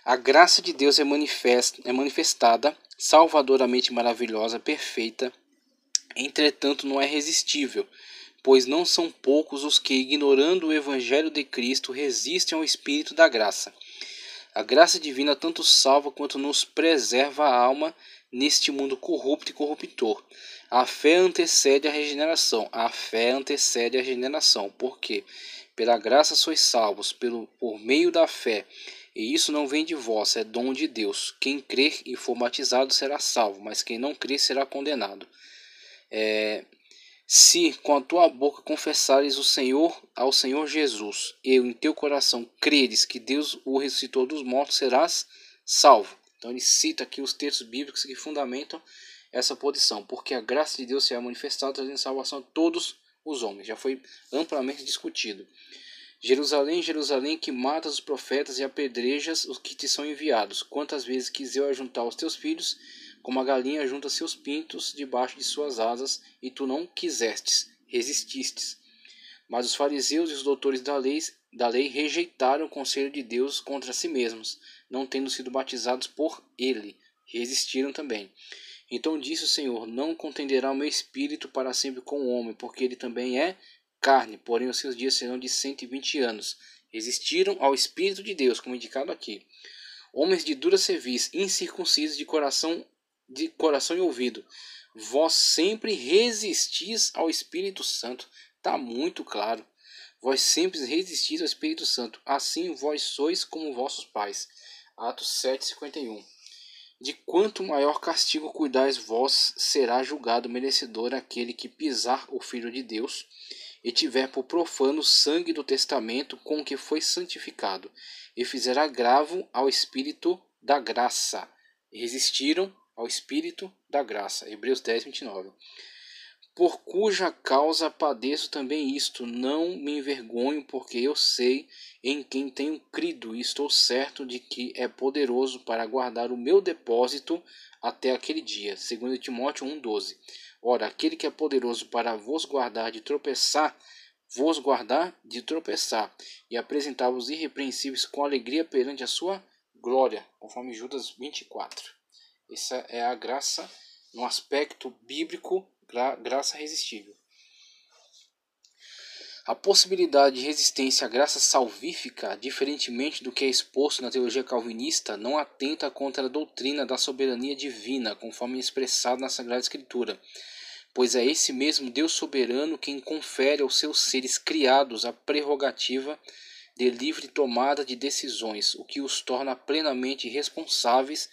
A graça de Deus é manifestada, salvadoramente maravilhosa, perfeita, entretanto não é resistível, pois não são poucos os que, ignorando o Evangelho de Cristo, resistem ao Espírito da graça. A graça divina tanto salva quanto nos preserva a alma neste mundo corrupto e corruptor. A fé antecede a regeneração. A fé antecede a regeneração. Por quê? Pela graça sois salvos, por meio da fé. E isso não vem de vós, é dom de Deus. Quem crer e for batizado será salvo, mas quem não crer será condenado. Se com a tua boca confessares ao Senhor Jesus, e em teu coração creres que Deus o ressuscitou dos mortos, serás salvo. Então ele cita aqui os textos bíblicos que fundamentam essa posição, porque a graça de Deus será manifestada trazendo salvação a todos os homens. Já foi amplamente discutido. Jerusalém, Jerusalém, que matas os profetas e apedrejas os que te são enviados. Quantas vezes quis eu ajuntar os teus filhos, como a galinha junta seus pintos debaixo de suas asas, e tu não quisestes, resististes. Mas os fariseus e os doutores da lei rejeitaram o conselho de Deus contra si mesmos, não tendo sido batizados por ele. Resistiram também. Então disse o Senhor: não contenderá o meu espírito para sempre com o homem, porque ele também é carne, porém os seus dias serão de 120 anos. Resistiram ao Espírito de Deus, como indicado aqui. Homens de dura cerviz, incircuncisos de coração e ouvido, vós sempre resistis ao Espírito Santo. Está muito claro. Vós sempre resistis ao Espírito Santo. Assim vós sois como vossos pais. Atos 7:51. De quanto maior castigo cuidais vós, será julgado merecedor aquele que pisar o Filho de Deus e tiver por profano o sangue do testamento com que foi santificado, e fizer agravo ao Espírito da graça. E resistiram ao Espírito da graça. Hebreus 10:29. Por cuja causa padeço também isto, não me envergonho, porque eu sei em quem tenho crido, e estou certo de que é poderoso para guardar o meu depósito até aquele dia. 2 Timóteo 1:12. Ora, aquele que é poderoso para vos guardar de tropeçar, e apresentar-vos irrepreensíveis com alegria perante a sua glória, conforme Judas 24. Essa é a graça no aspecto bíblico, graça irresistível. A possibilidade de resistência à graça salvífica, diferentemente do que é exposto na teologia calvinista, não atenta contra a doutrina da soberania divina, conforme expressado na Sagrada Escritura, pois é esse mesmo Deus soberano quem confere aos seus seres criados a prerrogativa de livre tomada de decisões, o que os torna plenamente responsáveis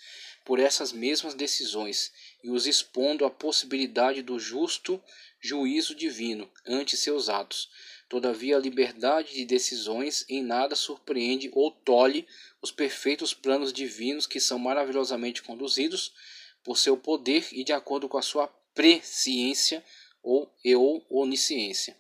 por essas mesmas decisões e os expondo à possibilidade do justo juízo divino ante seus atos. Todavia, a liberdade de decisões em nada surpreende ou tolhe os perfeitos planos divinos que são maravilhosamente conduzidos por seu poder e de acordo com a sua presciência ou onisciência.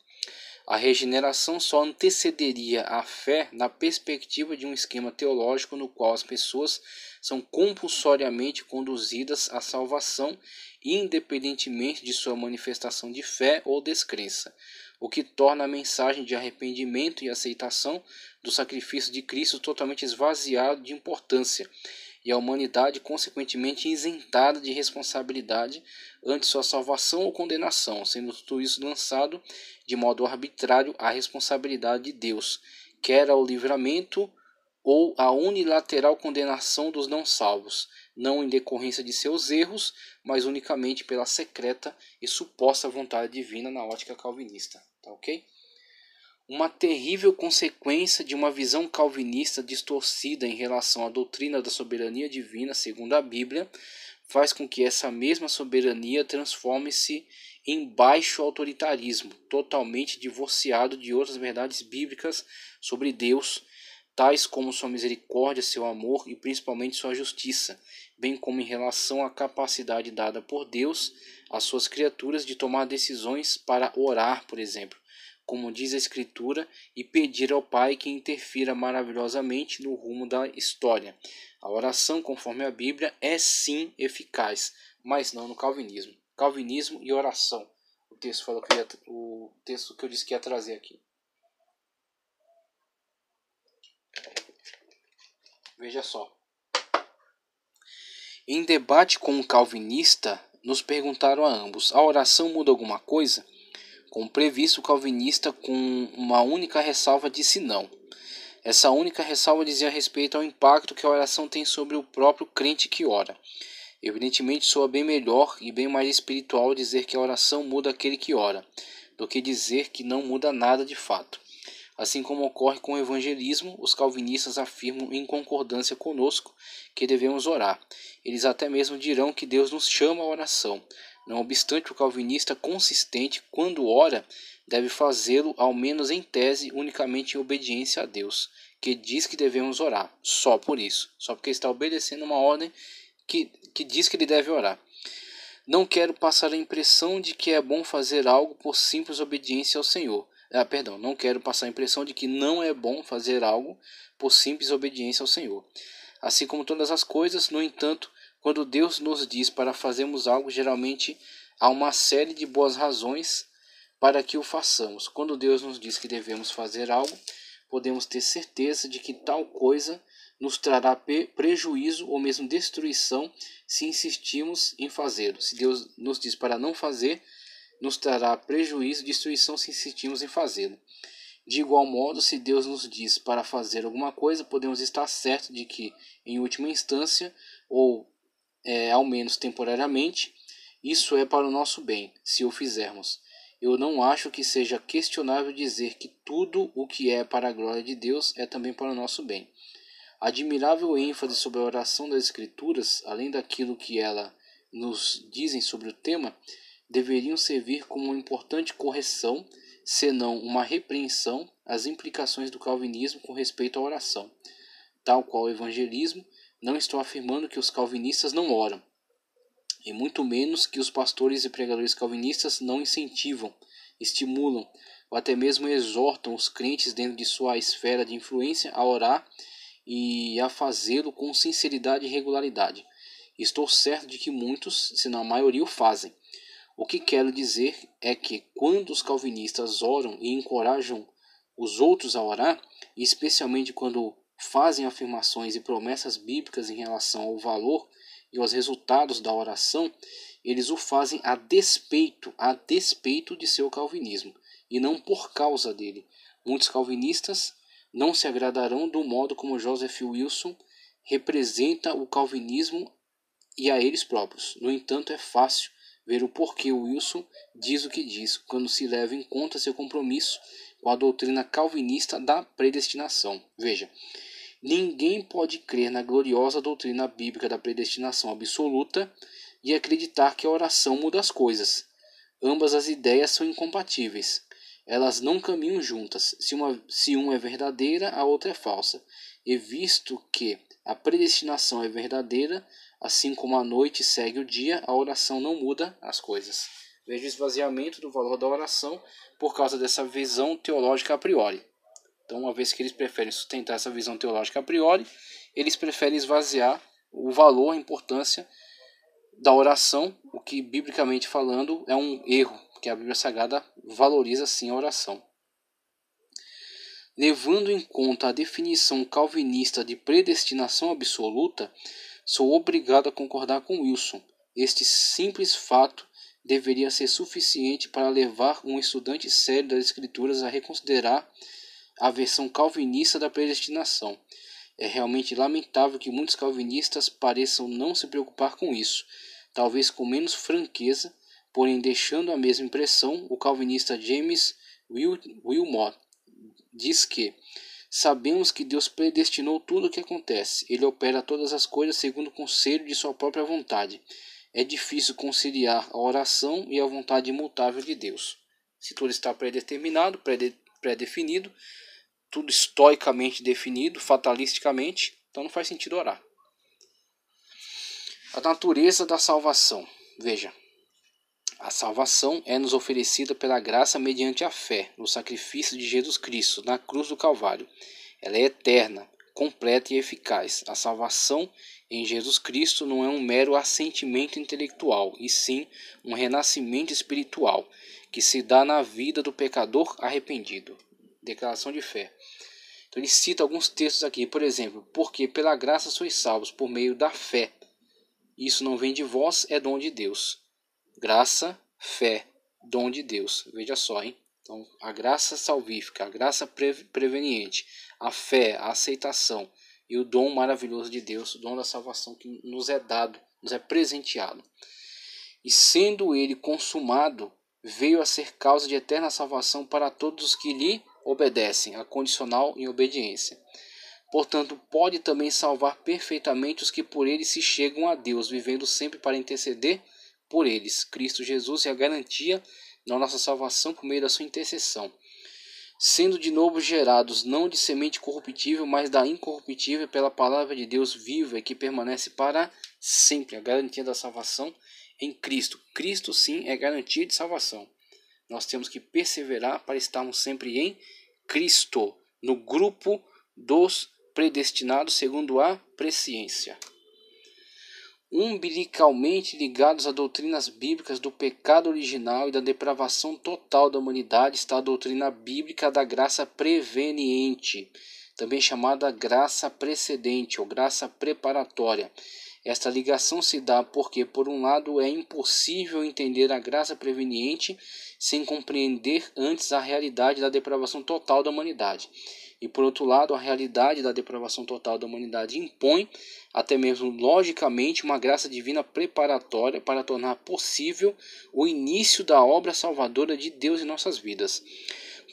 A regeneração só antecederia a fé na perspectiva de um esquema teológico no qual as pessoas são compulsoriamente conduzidas à salvação, independentemente de sua manifestação de fé ou descrença, o que torna a mensagem de arrependimento e aceitação do sacrifício de Cristo totalmente esvaziado de importância, e a humanidade consequentemente isentada de responsabilidade ante sua salvação ou condenação, sendo tudo isso lançado de modo arbitrário à responsabilidade de Deus, quer ao livramento ou à unilateral condenação dos não salvos, não em decorrência de seus erros, mas unicamente pela secreta e suposta vontade divina na ótica calvinista. Tá ok? Uma terrível consequência de uma visão calvinista distorcida em relação à doutrina da soberania divina segundo a Bíblia faz com que essa mesma soberania transforme-se em baixo autoritarismo, totalmente divorciado de outras verdades bíblicas sobre Deus, tais como sua misericórdia, seu amor e principalmente sua justiça, bem como em relação à capacidade dada por Deus às suas criaturas de tomar decisões para orar, por exemplo, como diz a Escritura, e pedir ao Pai que interfira maravilhosamente no rumo da história. A oração, conforme a Bíblia, é sim eficaz, mas não no calvinismo. Calvinismo e oração. O texto que eu disse que ia trazer aqui. Veja só. Em debate com um calvinista, nos perguntaram a ambos: a oração muda alguma coisa? Como previsto, o calvinista, com uma única ressalva, disse não. Essa única ressalva dizia respeito ao impacto que a oração tem sobre o próprio crente que ora. Evidentemente, soa bem melhor e bem mais espiritual dizer que a oração muda aquele que ora, do que dizer que não muda nada de fato. Assim como ocorre com o evangelismo, os calvinistas afirmam em concordância conosco que devemos orar. Eles até mesmo dirão que Deus nos chama à oração. Não obstante, o calvinista consistente, quando ora, deve fazê-lo, ao menos em tese, unicamente em obediência a Deus, que diz que devemos orar, só por isso, só porque está obedecendo uma ordem que diz que ele deve orar. Não quero passar a impressão de que é bom fazer algo por simples obediência ao Senhor. Não quero passar a impressão de que não é bom fazer algo por simples obediência ao Senhor. Assim como todas as coisas, no entanto, quando Deus nos diz para fazermos algo, geralmente há uma série de boas razões para que o façamos. Quando Deus nos diz que devemos fazer algo, podemos ter certeza de que tal coisa nos trará prejuízo ou mesmo destruição se insistirmos em fazê-lo. Se Deus nos diz para não fazer, nos trará prejuízo e destruição se insistirmos em fazê-lo. De igual modo, se Deus nos diz para fazer alguma coisa, podemos estar certos de que, em última instância, ou ao menos temporariamente, isso é para o nosso bem, se o fizermos. Eu não acho que seja questionável dizer que tudo o que é para a glória de Deus é também para o nosso bem. Admirável ênfase sobre a oração das Escrituras, além daquilo que ela nos dizem sobre o tema, deveriam servir como uma importante correção, senão uma repreensão, às implicações do calvinismo com respeito à oração. Tal qual o evangelismo, não estou afirmando que os calvinistas não oram, e muito menos que os pastores e pregadores calvinistas não incentivam, estimulam ou até mesmo exortam os crentes dentro de sua esfera de influência a orar e a fazê-lo com sinceridade e regularidade. Estou certo de que muitos, se não a maioria, o fazem. O que quero dizer é que quando os calvinistas oram e encorajam os outros a orar, e especialmente quando fazem afirmações e promessas bíblicas em relação ao valor e aos resultados da oração, eles o fazem a despeito de seu calvinismo, e não por causa dele. Muitos calvinistas não se agradarão do modo como Joseph Wilson representa o calvinismo e a eles próprios. No entanto, é fácil ver o porquê Wilson diz o que diz, quando se leva em conta seu compromisso com a doutrina calvinista da predestinação. Veja, ninguém pode crer na gloriosa doutrina bíblica da predestinação absoluta e acreditar que a oração muda as coisas. Ambas as ideias são incompatíveis. Elas não caminham juntas. Se uma é verdadeira, a outra é falsa. E visto que a predestinação é verdadeira, assim como a noite segue o dia, a oração não muda as coisas. Veja o esvaziamento do valor da oração por causa dessa visão teológica a priori. Então, uma vez que eles preferem sustentar essa visão teológica a priori, eles preferem esvaziar o valor, a importância da oração, o que, biblicamente falando, é um erro, porque a Bíblia Sagrada valoriza sim a oração. Levando em conta a definição calvinista de predestinação absoluta, sou obrigado a concordar com Wilson. Este simples fato deveria ser suficiente para levar um estudante sério das Escrituras a reconsiderar a versão calvinista da predestinação. É realmente lamentável que muitos calvinistas pareçam não se preocupar com isso, talvez com menos franqueza, porém deixando a mesma impressão. O calvinista James Wilmot diz que sabemos que Deus predestinou tudo o que acontece. Ele opera todas as coisas segundo o conselho de sua própria vontade. É difícil conciliar a oração e a vontade imutável de Deus. Se tudo está predeterminado, predefinido, tudo estoicamente definido, fatalisticamente, então não faz sentido orar. A natureza da salvação. Veja, a salvação é nos oferecida pela graça mediante a fé no sacrifício de Jesus Cristo na cruz do Calvário. Ela é eterna, completa e eficaz. A salvação em Jesus Cristo não é um mero assentimento intelectual, e sim um renascimento espiritual que se dá na vida do pecador arrependido. Declaração de fé. Então ele cita alguns textos aqui, por exemplo, porque pela graça sois salvos por meio da fé. Isso não vem de vós, é dom de Deus. Graça, fé, dom de Deus. Veja só, hein? Então, a graça salvífica, a graça preveniente, a fé, a aceitação e o dom maravilhoso de Deus, o dom da salvação que nos é dado, nos é presenteado. E sendo ele consumado, veio a ser causa de eterna salvação para todos os que lhe obedecem, a condicional em obediência. Portanto, pode também salvar perfeitamente os que por ele se chegam a Deus, vivendo sempre para interceder por eles. Cristo Jesus é a garantia da nossa salvação por meio da sua intercessão. Sendo de novo gerados, não de semente corruptível, mas da incorruptível pela palavra de Deus viva e que permanece para sempre. A garantia da salvação em Cristo. Cristo sim é garantia de salvação. Nós temos que perseverar para estarmos sempre em Cristo, no grupo dos predestinados segundo a presciência. Umbilicalmente ligados a doutrinas bíblicas do pecado original e da depravação total da humanidade está a doutrina bíblica da graça preveniente, também chamada graça precedente ou graça preparatória. Esta ligação se dá porque, por um lado, é impossível entender a graça preveniente sem compreender antes a realidade da depravação total da humanidade. E, por outro lado, a realidade da depravação total da humanidade impõe, até mesmo logicamente, uma graça divina preparatória para tornar possível o início da obra salvadora de Deus em nossas vidas.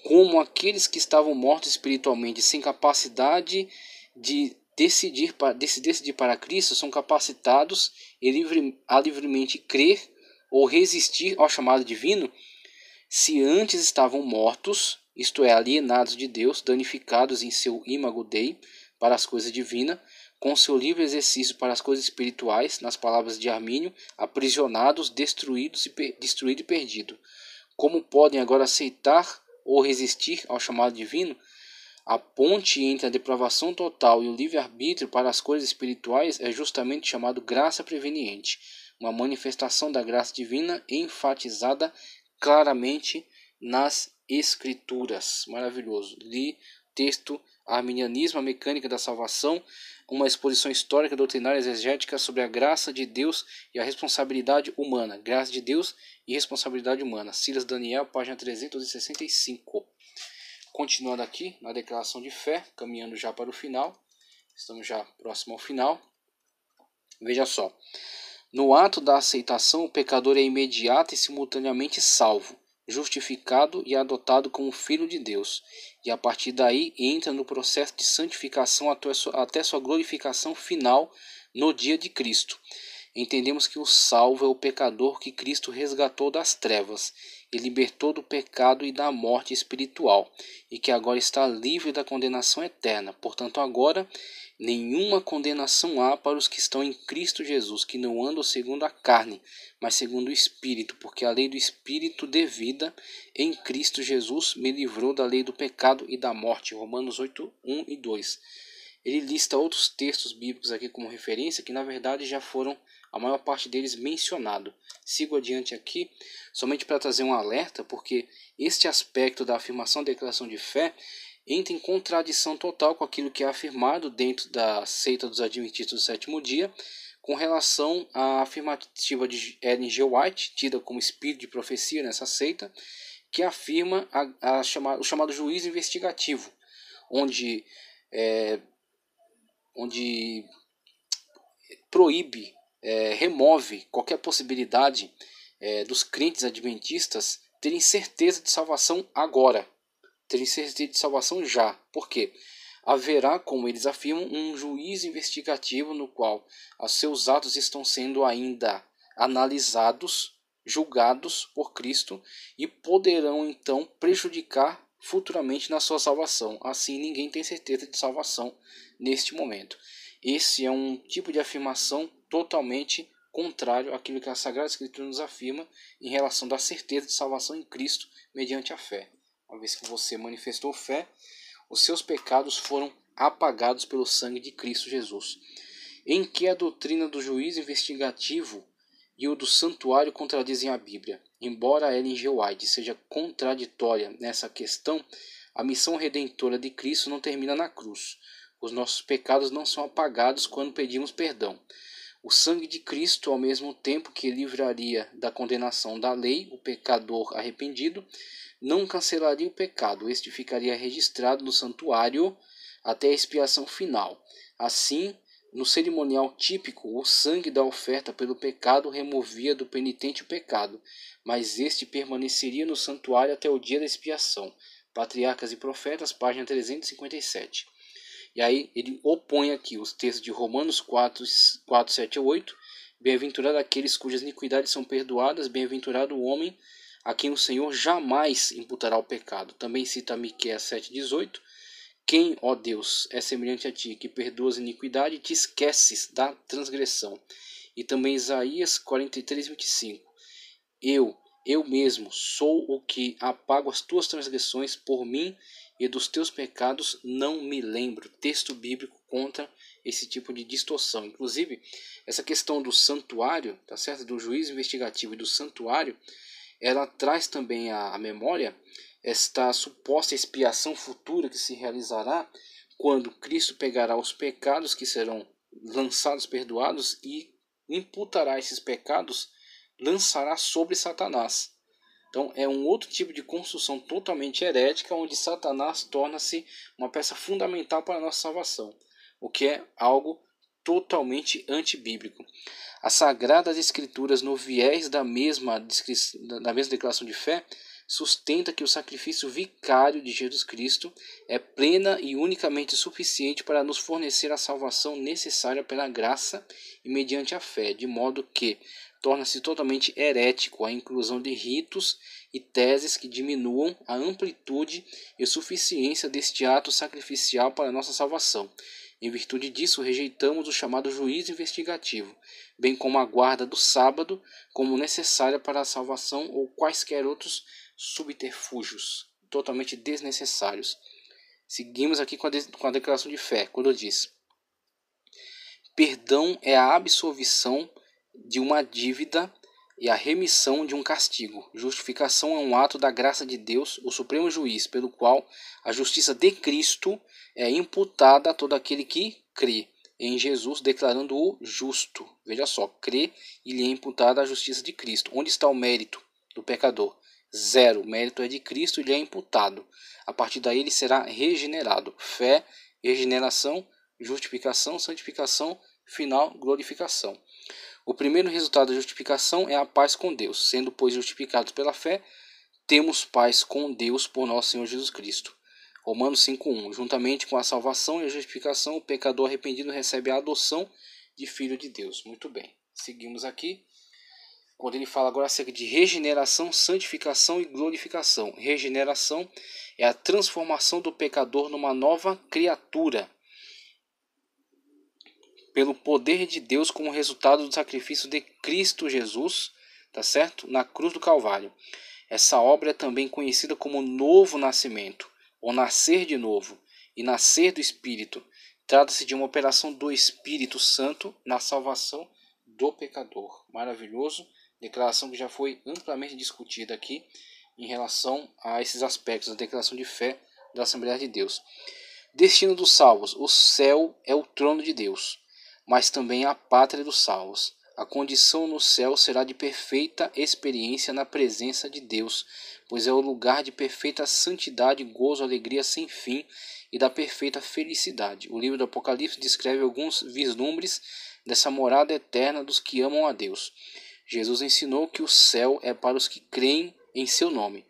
Como aqueles que estavam mortos espiritualmente, sem capacidade de decidir para Cristo, são capacitados a livremente crer ou resistir ao chamado divino, se antes estavam mortos, isto é, alienados de Deus, danificados em seu imago Dei para as coisas divinas, com seu livre exercício para as coisas espirituais, nas palavras de Armínio, aprisionados, destruído e perdido. Como podem agora aceitar ou resistir ao chamado divino? A ponte entre a depravação total e o livre-arbítrio para as coisas espirituais é justamente chamado graça preveniente, uma manifestação da graça divina enfatizada claramente nas Escrituras. Maravilhoso. Li texto Arminianismo, a mecânica da salvação, uma exposição histórica, doutrinária e exegética sobre a graça de Deus e a responsabilidade humana. Graça de Deus e responsabilidade humana. Silas Daniel, página 365. Continuando aqui na declaração de fé, caminhando já para o final. Estamos já próximo ao final. Veja só. No ato da aceitação, o pecador é imediato e simultaneamente salvo, justificado e adotado como filho de Deus, e a partir daí entra no processo de santificação até sua glorificação final no dia de Cristo. Entendemos que o salvo é o pecador que Cristo resgatou das trevas, e libertou do pecado e da morte espiritual, e que agora está livre da condenação eterna. Portanto, agora nenhuma condenação há para os que estão em Cristo Jesus, que não andam segundo a carne, mas segundo o Espírito, porque a lei do Espírito de vida em Cristo Jesus me livrou da lei do pecado e da morte. Romanos 8, 1 e 2. Ele lista outros textos bíblicos aqui como referência, que na verdade já foram, a maior parte deles, mencionado. Sigo adiante aqui, somente para trazer um alerta, porque este aspecto da afirmação da declaração de fé entra em contradição total com aquilo que é afirmado dentro da seita dos Adventistas do Sétimo Dia, com relação à afirmativa de Ellen G. White, tida como espírito de profecia nessa seita, que afirma o chamado juízo investigativo, onde proíbe, remove qualquer possibilidade dos crentes adventistas terem certeza de salvação agora, terem certeza de salvação já. Por quê? Haverá, como eles afirmam, um juízo investigativo no qual os seus atos estão sendo ainda analisados, julgados por Cristo e poderão então prejudicar futuramente na sua salvação. Assim, ninguém tem certeza de salvação neste momento. Esse é um tipo de afirmação totalmente contrário àquilo que a Sagrada Escritura nos afirma em relação da certeza de salvação em Cristo mediante a fé. Uma vez que você manifestou fé, os seus pecados foram apagados pelo sangue de Cristo Jesus. Em que a doutrina do juízo investigativo e o do santuário contradizem a Bíblia? Embora Ellen G. White seja contraditória nessa questão, a missão redentora de Cristo não termina na cruz. Os nossos pecados não são apagados quando pedimos perdão. O sangue de Cristo, ao mesmo tempo que livraria da condenação da lei o pecador arrependido, não cancelaria o pecado. Este ficaria registrado no santuário até a expiação final. Assim, no cerimonial típico, o sangue da oferta pelo pecado removia do penitente o pecado, mas este permaneceria no santuário até o dia da expiação. Patriarcas e Profetas, página 357. E aí ele opõe aqui os textos de Romanos 4, 7 a 8. Bem-aventurado aqueles cujas iniquidades são perdoadas, bem-aventurado o homem a quem o Senhor jamais imputará o pecado. Também cita Miqueias 7,18. Quem, ó Deus, é semelhante a ti, que perdoas a iniquidade e te esqueces da transgressão. E também Isaías 43:25. Eu mesmo sou o que apago as tuas transgressões por mim, e dos teus pecados não me lembro. Texto bíblico contra esse tipo de distorção. Inclusive, essa questão do santuário, tá certo? Do juízo investigativo e do santuário, ela traz também à memória esta suposta expiação futura que se realizará quando Cristo pegará os pecados que serão lançados, perdoados, e imputará esses pecados, lançará sobre Satanás. Então é um outro tipo de construção totalmente herética, onde Satanás torna-se uma peça fundamental para a nossa salvação, o que é algo totalmente antibíblico. As Sagradas Escrituras, no viés da mesma declaração de fé, sustenta que o sacrifício vicário de Jesus Cristo é plena e unicamente suficiente para nos fornecer a salvação necessária pela graça e mediante a fé, de modo que torna-se totalmente herético a inclusão de ritos e teses que diminuam a amplitude e suficiência deste ato sacrificial para a nossa salvação. Em virtude disso, rejeitamos o chamado juízo investigativo, bem como a guarda do sábado como necessária para a salvação ou quaisquer outros subterfúgios totalmente desnecessários. Seguimos aqui com a declaração de fé, quando diz: perdão é a absolvição de uma dívida e a remissão de um castigo. Justificação é um ato da graça de Deus, o supremo juiz, pelo qual a justiça de Cristo é imputada a todo aquele que crê em Jesus, declarando-o justo. Veja só, crê e lhe é imputada a justiça de Cristo. Onde está o mérito do pecador? Zero. O mérito é de Cristo e lhe é imputado. A partir daí ele será regenerado. Fé, regeneração, justificação, santificação, final, glorificação. O primeiro resultado da justificação é a paz com Deus. Sendo, pois, justificados pela fé, temos paz com Deus por nosso Senhor Jesus Cristo. Romanos 5:1. Juntamente com a salvação e a justificação, o pecador arrependido recebe a adoção de filho de Deus. Muito bem. Seguimos aqui. quando ele fala agora acerca de regeneração, santificação e glorificação. Regeneração é a transformação do pecador numa nova criatura, pelo poder de Deus como resultado do sacrifício de Cristo Jesus, tá certo? Na cruz do Calvário. Essa obra é também conhecida como novo nascimento, ou nascer de novo, e nascer do Espírito. Trata-se de uma operação do Espírito Santo na salvação do pecador. Maravilhoso, declaração que já foi amplamente discutida aqui em relação a esses aspectos da declaração de fé da Assembleia de Deus. Destino dos salvos: o céu é o trono de Deus, mas também a pátria dos salvos. A condição no céu será de perfeita experiência na presença de Deus, pois é o lugar de perfeita santidade, gozo, alegria sem fim e da perfeita felicidade. O livro do Apocalipse descreve alguns vislumbres dessa morada eterna dos que amam a Deus. Jesus ensinou que o céu é para os que creem em seu nome.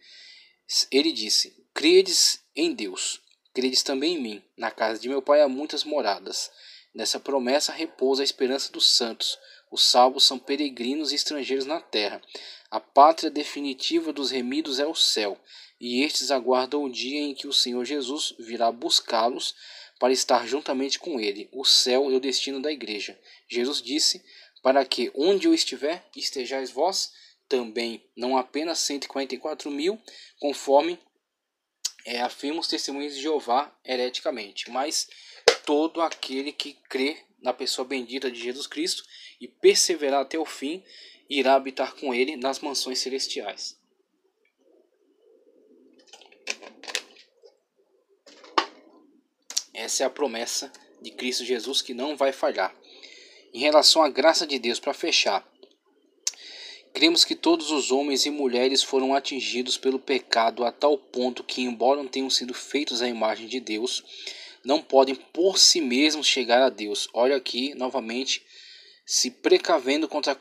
Ele disse: credes em Deus, credes também em mim. Na casa de meu Pai há muitas moradas. Nessa promessa repousa a esperança dos santos. Os salvos são peregrinos e estrangeiros na terra. A pátria definitiva dos remidos é o céu, e estes aguardam o dia em que o Senhor Jesus virá buscá-los para estar juntamente com ele. O céu é o destino da igreja. Jesus disse: para que onde eu estiver, estejais vós também. Não apenas 144.000, conforme afirmam os testemunhos de Jeová hereticamente, mas todo aquele que crê na pessoa bendita de Jesus Cristo e perseverar até o fim, irá habitar com ele nas mansões celestiais. Essa é a promessa de Cristo Jesus que não vai falhar. Em relação à graça de Deus, para fechar, cremos que todos os homens e mulheres foram atingidos pelo pecado a tal ponto que, embora não tenham sido feitos à imagem de Deus, não podem por si mesmos chegar a Deus. Olha aqui, novamente, se precavendo contra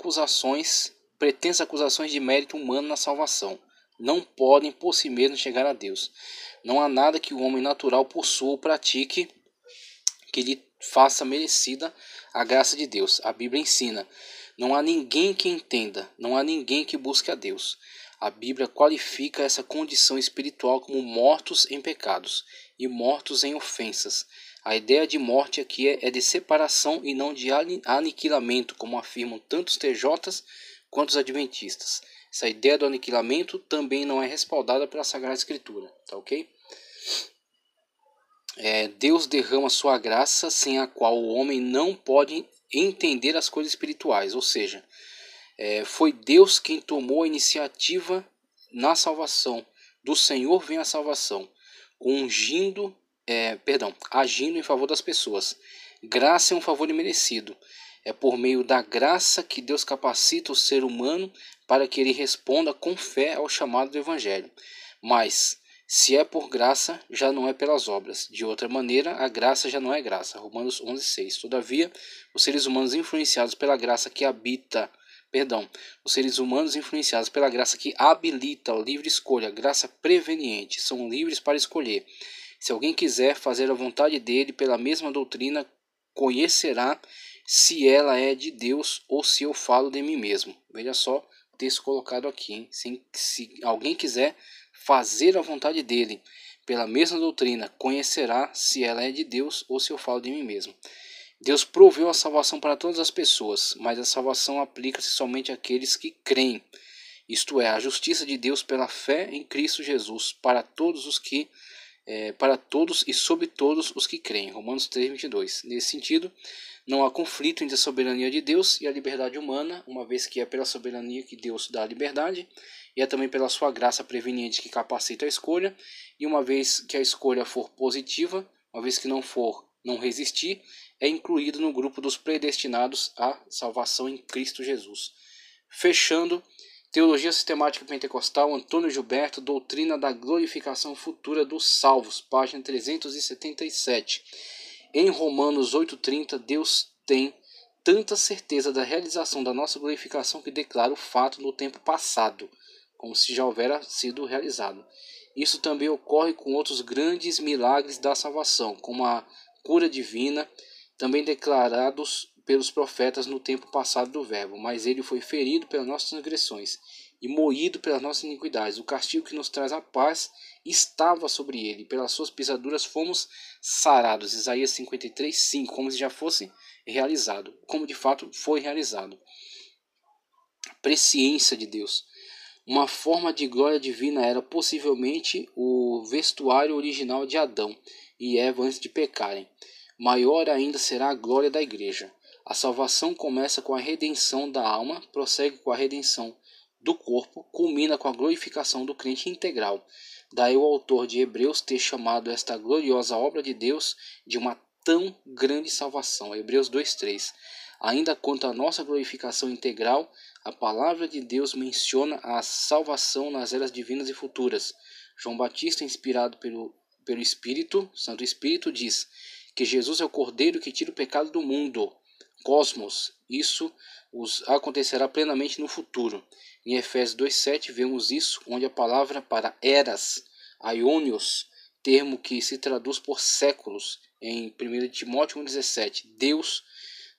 pretensas acusações de mérito humano na salvação. Não podem por si mesmos chegar a Deus. Não há nada que o homem natural possua ou pratique que lhe faça merecida a graça de Deus. A Bíblia ensina: não há ninguém que entenda, não há ninguém que busque a Deus. A Bíblia qualifica essa condição espiritual como mortos em pecados e mortos em ofensas. A ideia de morte aqui é de separação e não de aniquilamento, como afirmam tanto os TJs quanto os adventistas. Essa ideia do aniquilamento também não é respaldada pela Sagrada Escritura, tá ok? Deus derrama sua graça, sem a qual o homem não pode entender as coisas espirituais, ou seja, foi Deus quem tomou a iniciativa na salvação. Do Senhor vem a salvação, agindo em favor das pessoas. Graça é um favor imerecido. É por meio da graça que Deus capacita o ser humano para que ele responda com fé ao chamado do Evangelho. Mas, se é por graça, já não é pelas obras. De outra maneira, a graça já não é graça. Romanos 11:6. Todavia, os seres humanos influenciados pela graça que os seres humanos influenciados pela graça que habilita a livre escolha, graça preveniente, são livres para escolher. Se alguém quiser fazer a vontade dele pela mesma doutrina, conhecerá se ela é de Deus ou se eu falo de mim mesmo. Veja só o texto colocado aqui, hein? Se alguém quiser fazer a vontade dele pela mesma doutrina, conhecerá se ela é de Deus ou se eu falo de mim mesmo. Deus proveu a salvação para todas as pessoas, mas a salvação aplica-se somente àqueles que creem. Isto é, a justiça de Deus pela fé em Cristo Jesus para todos e sobre todos os que creem. Romanos 3:22. Nesse sentido, não há conflito entre a soberania de Deus e a liberdade humana, uma vez que é pela soberania que Deus dá a liberdade, e é também pela sua graça preveniente que capacita a escolha, e uma vez que a escolha for positiva, uma vez que não resistir, é incluído no grupo dos predestinados à salvação em Cristo Jesus. Fechando, Teologia Sistemática Pentecostal, Antônio Gilberto, Doutrina da Glorificação Futura dos Salvos, página 377. Em Romanos 8:30, Deus tem tanta certeza da realização da nossa glorificação que declara o fato no tempo passado, como se já houvera sido realizado. Isso também ocorre com outros grandes milagres da salvação, como a cura divina, também declarados pelos profetas no tempo passado do Verbo, mas ele foi ferido pelas nossas transgressões e moído pelas nossas iniquidades. O castigo que nos traz a paz estava sobre ele, pelas suas pisaduras fomos sarados. Isaías 53:5, como se já fosse realizado, como de fato foi realizado. Presciência de Deus. Uma forma de glória divina era possivelmente o vestuário original de Adão e Eva antes de pecarem. Maior ainda será a glória da igreja. A salvação começa com a redenção da alma, prossegue com a redenção do corpo, culmina com a glorificação do crente integral. Daí o autor de Hebreus ter chamado esta gloriosa obra de Deus de uma tão grande salvação. Hebreus 2:3. Ainda quanto à nossa glorificação integral, a palavra de Deus menciona a salvação nas eras divinas e futuras. João Batista, inspirado pelo Espírito, Santo Espírito, diz que Jesus é o Cordeiro que tira o pecado do mundo. Cosmos, isso acontecerá plenamente no futuro. Em Efésios 2:7 vemos isso, onde a palavra para eras, aionios, termo que se traduz por séculos, em 1 Timóteo 1,17, Deus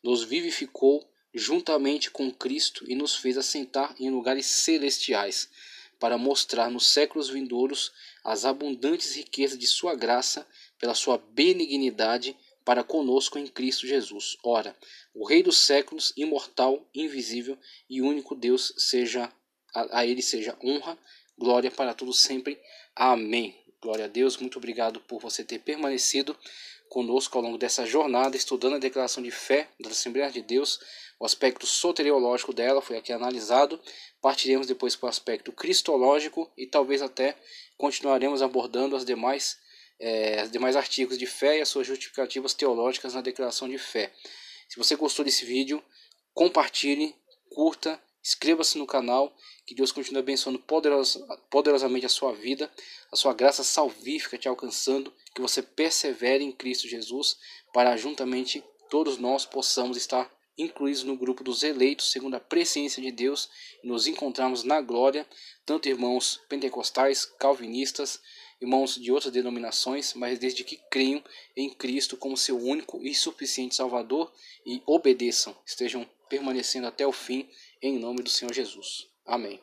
nos vivificou juntamente com Cristo e nos fez assentar em lugares celestiais, para mostrar nos séculos vindouros as abundantes riquezas de sua graça pela sua benignidade para conosco em Cristo Jesus. Ora, o Rei dos séculos, imortal, invisível e único Deus, a ele seja honra, glória para todos sempre. Amém. Glória a Deus. Muito obrigado por você ter permanecido conosco ao longo dessa jornada, estudando a declaração de fé da Assembleia de Deus. O aspecto soteriológico dela foi aqui analisado. Partiremos depois para o aspecto cristológico e talvez até continuaremos abordando os demais artigos de fé e as suas justificativas teológicas na declaração de fé. Se você gostou desse vídeo, compartilhe, curta, inscreva-se no canal. Que Deus continue abençoando poderosamente a sua vida, a sua graça salvífica te alcançando, que você persevere em Cristo Jesus, para juntamente todos nós possamos estar incluídos no grupo dos eleitos, segundo a presciência de Deus, e nos encontrarmos na glória, tanto irmãos pentecostais, calvinistas, irmãos de outras denominações, mas desde que creiam em Cristo como seu único e suficiente Salvador e obedeçam, estejam permanecendo até o fim, em nome do Senhor Jesus. Amém.